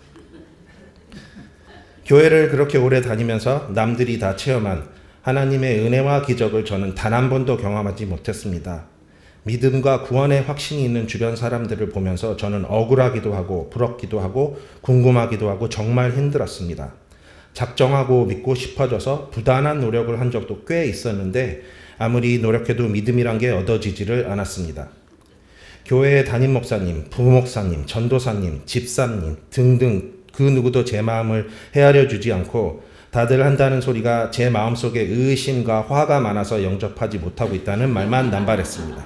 교회를 그렇게 오래 다니면서 남들이 다 체험한 하나님의 은혜와 기적을 저는 단 한 번도 경험하지 못했습니다. 믿음과 구원의 확신이 있는 주변 사람들을 보면서 저는 억울하기도 하고 부럽기도 하고 궁금하기도 하고 정말 힘들었습니다. 작정하고 믿고 싶어져서 부단한 노력을 한 적도 꽤 있었는데 아무리 노력해도 믿음이란 게 얻어지지를 않았습니다. 교회의 담임 목사님, 부목사님, 전도사님, 집사님 등등 그 누구도 제 마음을 헤아려 주지 않고 다들 한다는 소리가 제 마음속에 의심과 화가 많아서 영접하지 못하고 있다는 말만 남발했습니다.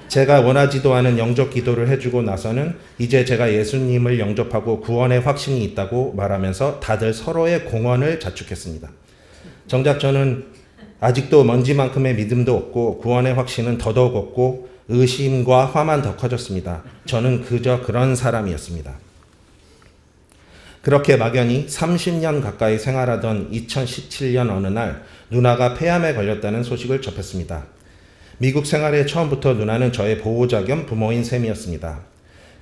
제가 원하지도 않은 영접 기도를 해주고 나서는 이제 제가 예수님을 영접하고 구원의 확신이 있다고 말하면서 다들 서로의 공헌을 자축했습니다. 정작 저는 아직도 먼지만큼의 믿음도 없고 구원의 확신은 더더욱 없고 의심과 화만 더 커졌습니다. 저는 그저 그런 사람이었습니다. 그렇게 막연히 30년 가까이 생활하던 2017년 어느 날 누나가 폐암에 걸렸다는 소식을 접했습니다. 미국 생활의 처음부터 누나는 저의 보호자 겸 부모인 셈이었습니다.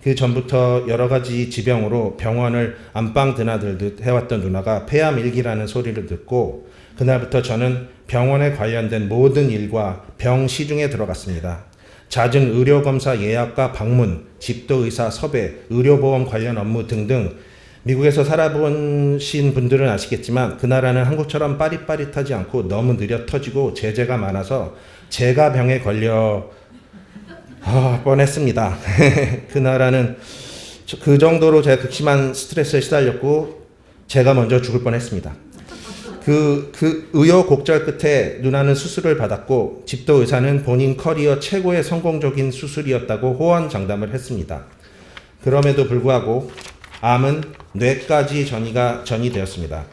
그 전부터 여러 가지 지병으로 병원을 안방 드나들듯 해왔던 누나가 폐암 1기라는 소리를 듣고 그날부터 저는 병원에 관련된 모든 일과 병 시중에 들어갔습니다. 잦은 의료검사 예약과 방문, 집도의사 섭외, 의료보험 관련 업무 등등 미국에서 살아보신 분들은 아시겠지만 그 나라는 한국처럼 빠릿빠릿하지 않고 너무 느려 터지고 제재가 많아서 제가 병에 걸려 뻔했습니다. 그 나라는 그 정도로 제가 극심한 스트레스에 시달렸고 제가 먼저 죽을 뻔했습니다. 그 의욕곡절 끝에 누나는 수술을 받았고 집도 의사는 본인 커리어 최고의 성공적인 수술이었다고 호언장담을 했습니다. 그럼에도 불구하고 암은 뇌까지 전이 되었습니다.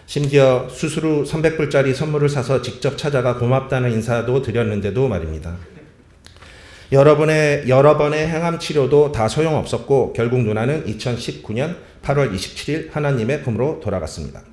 심지어 수술 후 300불짜리 선물을 사서 직접 찾아가 고맙다는 인사도 드렸는데도 말입니다. 여러 번의 항암 치료도 다 소용없었고 결국 누나는 2019년 8월 27일 하나님의 품으로 돌아갔습니다.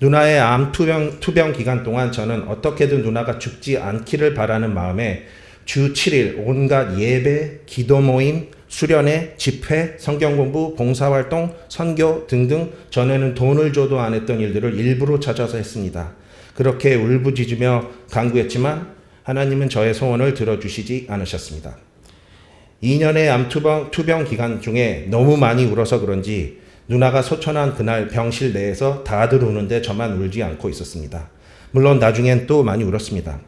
누나의 암 투병 기간 동안 저는 어떻게든 누나가 죽지 않기를 바라는 마음에 주 7일 온갖 예배, 기도 모임, 수련회, 집회, 성경공부, 봉사활동, 선교 등등 전에는 돈을 줘도 안 했던 일들을 일부러 찾아서 했습니다. 그렇게 울부짖으며 간구했지만 하나님은 저의 소원을 들어주시지 않으셨습니다. 2년의 암 투병 기간 중에 너무 많이 울어서 그런지 누나가 소천한 그날 병실 내에서 다들 우는데 저만 울지 않고 있었습니다. 물론 나중엔 또 많이 울었습니다.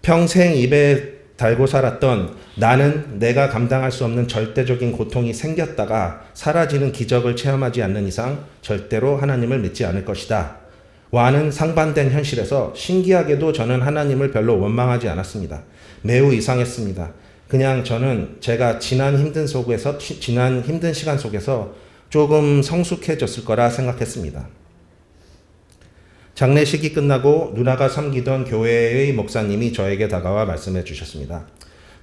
평생 입에 달고 살았던 나는 내가 감당할 수 없는 절대적인 고통이 생겼다가 사라지는 기적을 체험하지 않는 이상 절대로 하나님을 믿지 않을 것이다. 와는 상반된 현실에서 신기하게도 저는 하나님을 별로 원망하지 않았습니다. 매우 이상했습니다. 그냥 저는 제가 지난 힘든 시간 속에서 조금 성숙해졌을 거라 생각했습니다. 장례식이 끝나고 누나가 섬기던 교회의 목사님이 저에게 다가와 말씀해 주셨습니다.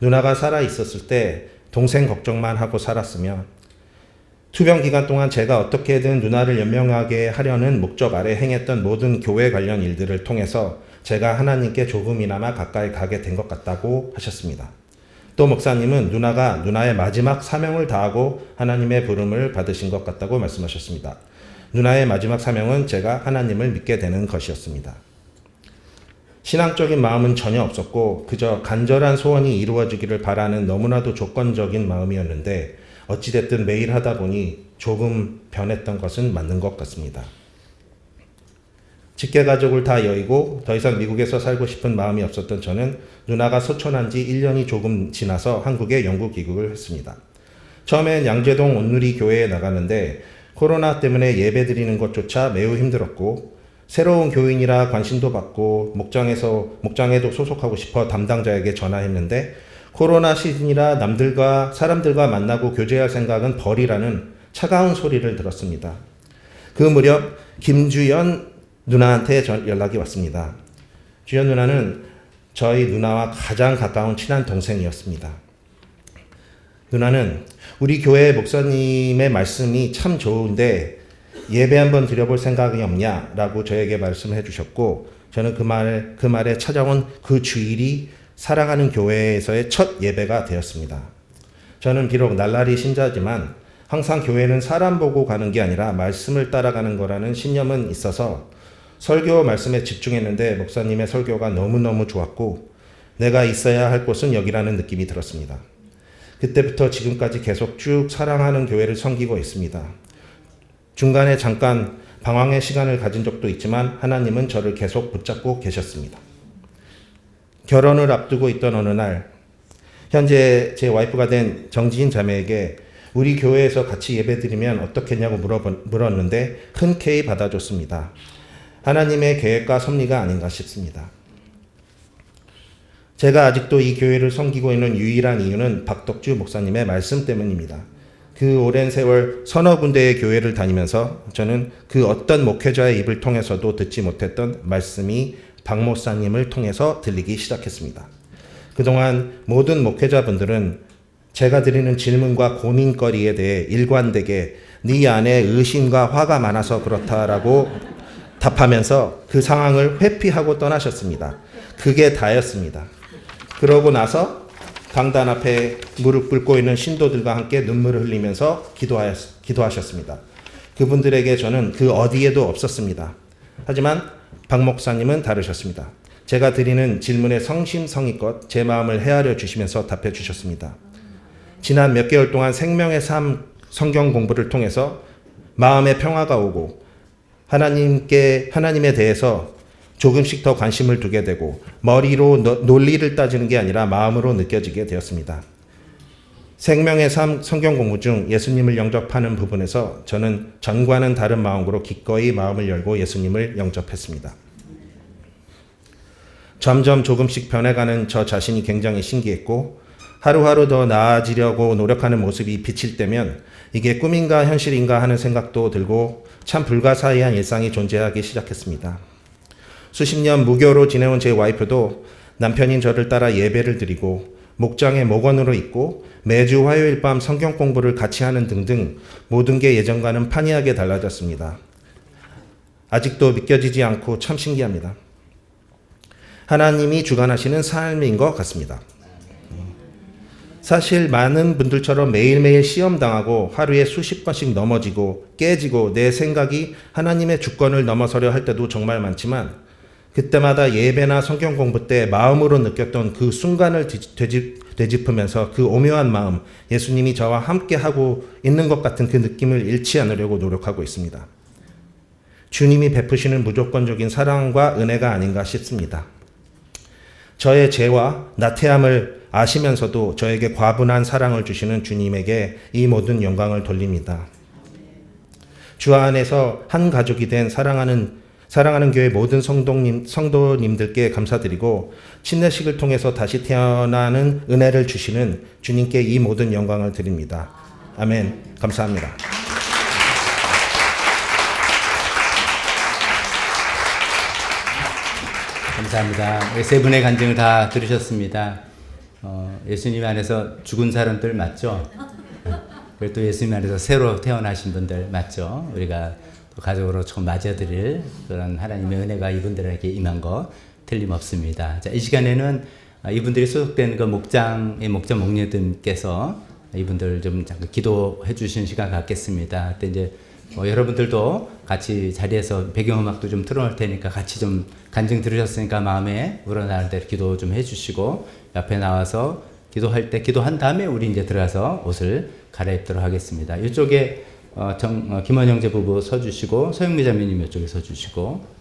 누나가 살아 있었을 때 동생 걱정만 하고 살았으며 투병 기간 동안 제가 어떻게든 누나를 연명하게 하려는 목적 아래 행했던 모든 교회 관련 일들을 통해서 제가 하나님께 조금이나마 가까이 가게 된 것 같다고 하셨습니다. 또 목사님은 누나가 누나의 마지막 사명을 다하고 하나님의 부름을 받으신 것 같다고 말씀하셨습니다. 누나의 마지막 사명은 제가 하나님을 믿게 되는 것이었습니다. 신앙적인 마음은 전혀 없었고 그저 간절한 소원이 이루어지기를 바라는 너무나도 조건적인 마음이었는데 어찌됐든 매일 하다 보니 조금 변했던 것은 맞는 것 같습니다. 직계가족을 다 여의고 더 이상 미국에서 살고 싶은 마음이 없었던 저는 누나가 소천한 지 1년이 조금 지나서 한국에 영국 입국을 했습니다. 처음엔 양재동 온누리 교회에 나가는데 코로나 때문에 예배 드리는 것조차 매우 힘들었고 새로운 교인이라 관심도 받고 목장에도 소속하고 싶어 담당자에게 전화했는데 코로나 시즌이라 사람들과 만나고 교제할 생각은 버리라는 차가운 소리를 들었습니다. 그 무렵 김주연 누나한테 연락이 왔습니다. 주연 누나는 저희 누나와 가장 가까운 친한 동생이었습니다. 누나는 우리 교회 목사님의 말씀이 참 좋은데 예배 한번 드려볼 생각이 없냐라고 저에게 말씀해 주셨고 저는 그 말에 찾아온 그 주일이 사랑하는 교회에서의 첫 예배가 되었습니다. 저는 비록 날라리 신자지만 항상 교회는 사람 보고 가는 게 아니라 말씀을 따라가는 거라는 신념은 있어서 설교 말씀에 집중했는데 목사님의 설교가 너무너무 좋았고 내가 있어야 할 곳은 여기라는 느낌이 들었습니다. 그때부터 지금까지 계속 쭉 사랑하는 교회를 섬기고 있습니다. 중간에 잠깐 방황의 시간을 가진 적도 있지만 하나님은 저를 계속 붙잡고 계셨습니다. 결혼을 앞두고 있던 어느 날 현재 제 와이프가 된 정지인 자매에게 우리 교회에서 같이 예배드리면 어떻겠냐고 물었는데 흔쾌히 받아줬습니다. 하나님의 계획과 섭리가 아닌가 싶습니다. 제가 아직도 이 교회를 섬기고 있는 유일한 이유는 박덕주 목사님의 말씀 때문입니다. 그 오랜 세월 서너 군데의 교회를 다니면서 저는 그 어떤 목회자의 입을 통해서도 듣지 못했던 말씀이 박 목사님을 통해서 들리기 시작했습니다. 그동안 모든 목회자분들은 제가 드리는 질문과 고민거리에 대해 일관되게 네 안에 의심과 화가 많아서 그렇다라고 답하면서 그 상황을 회피하고 떠나셨습니다. 그게 다였습니다. 그러고 나서 강단 앞에 무릎 꿇고 있는 신도들과 함께 눈물을 흘리면서 기도하셨습니다. 그분들에게 저는 그 어디에도 없었습니다. 하지만 박 목사님은 다르셨습니다. 제가 드리는 질문에 성심성의껏 제 마음을 헤아려 주시면서 답해 주셨습니다. 지난 몇 개월 동안 생명의 삶 성경 공부를 통해서 마음의 평화가 오고 하나님에 대해서 조금씩 더 관심을 두게 되고 머리로 논리를 따지는 게 아니라 마음으로 느껴지게 되었습니다. 생명의 삶 성경 공부 중 예수님을 영접하는 부분에서 저는 전과는 다른 마음으로 기꺼이 마음을 열고 예수님을 영접했습니다. 점점 조금씩 변해가는 저 자신이 굉장히 신기했고 하루하루 더 나아지려고 노력하는 모습이 비칠 때면 이게 꿈인가 현실인가 하는 생각도 들고 참 불가사의한 일상이 존재하기 시작했습니다. 수십 년 무교로 지내온 제 와이프도 남편인 저를 따라 예배를 드리고 목장에 목원으로 있고 매주 화요일 밤 성경 공부를 같이 하는 등등 모든 게 예전과는 판이하게 달라졌습니다. 아직도 믿겨지지 않고 참 신기합니다. 하나님이 주관하시는 삶인 것 같습니다. 사실 많은 분들처럼 매일매일 시험당하고 하루에 수십 번씩 넘어지고 깨지고 내 생각이 하나님의 주권을 넘어서려 할 때도 정말 많지만 그때마다 예배나 성경 공부 때 마음으로 느꼈던 그 순간을 되짚으면서 그 오묘한 마음, 예수님이 저와 함께하고 있는 것 같은 그 느낌을 잃지 않으려고 노력하고 있습니다. 주님이 베푸시는 무조건적인 사랑과 은혜가 아닌가 싶습니다. 저의 죄와 나태함을 아시면서도 저에게 과분한 사랑을 주시는 주님에게 이 모든 영광을 돌립니다. 주 안에서 한 가족이 된 사랑하는 교회 모든 성도님들께 감사드리고 침례식을 통해서 다시 태어나는 은혜를 주시는 주님께 이 모든 영광을 드립니다. 아멘. 감사합니다. 감사합니다. 세 분의 간증을 다 들으셨습니다. 예수님 안에서 죽은 사람들 맞죠? 그리고 또 예수님 안에서 새로 태어나신 분들 맞죠? 우리가 또 가족으로 처음 맞아드릴 그런 하나님의 은혜가 이분들에게 임한 거 틀림없습니다. 자, 이 시간에는 이분들이 소속된 그 목장 목녀들께서 이분들 좀 기도해 주신 시간 갖겠습니다. 그때 이제 여러분들도 같이 자리에서 배경음악도 좀 틀어놓을 테니까 같이 좀 간증 들으셨으니까 마음에 우러나는 대로 기도 좀 해주시고 옆에 나와서 기도할 때 기도한 다음에 우리 이제 들어가서 옷을 갈아입도록 하겠습니다. 이쪽에 김원 형제 부부 서주시고 서영미 자매님 이쪽에 서주시고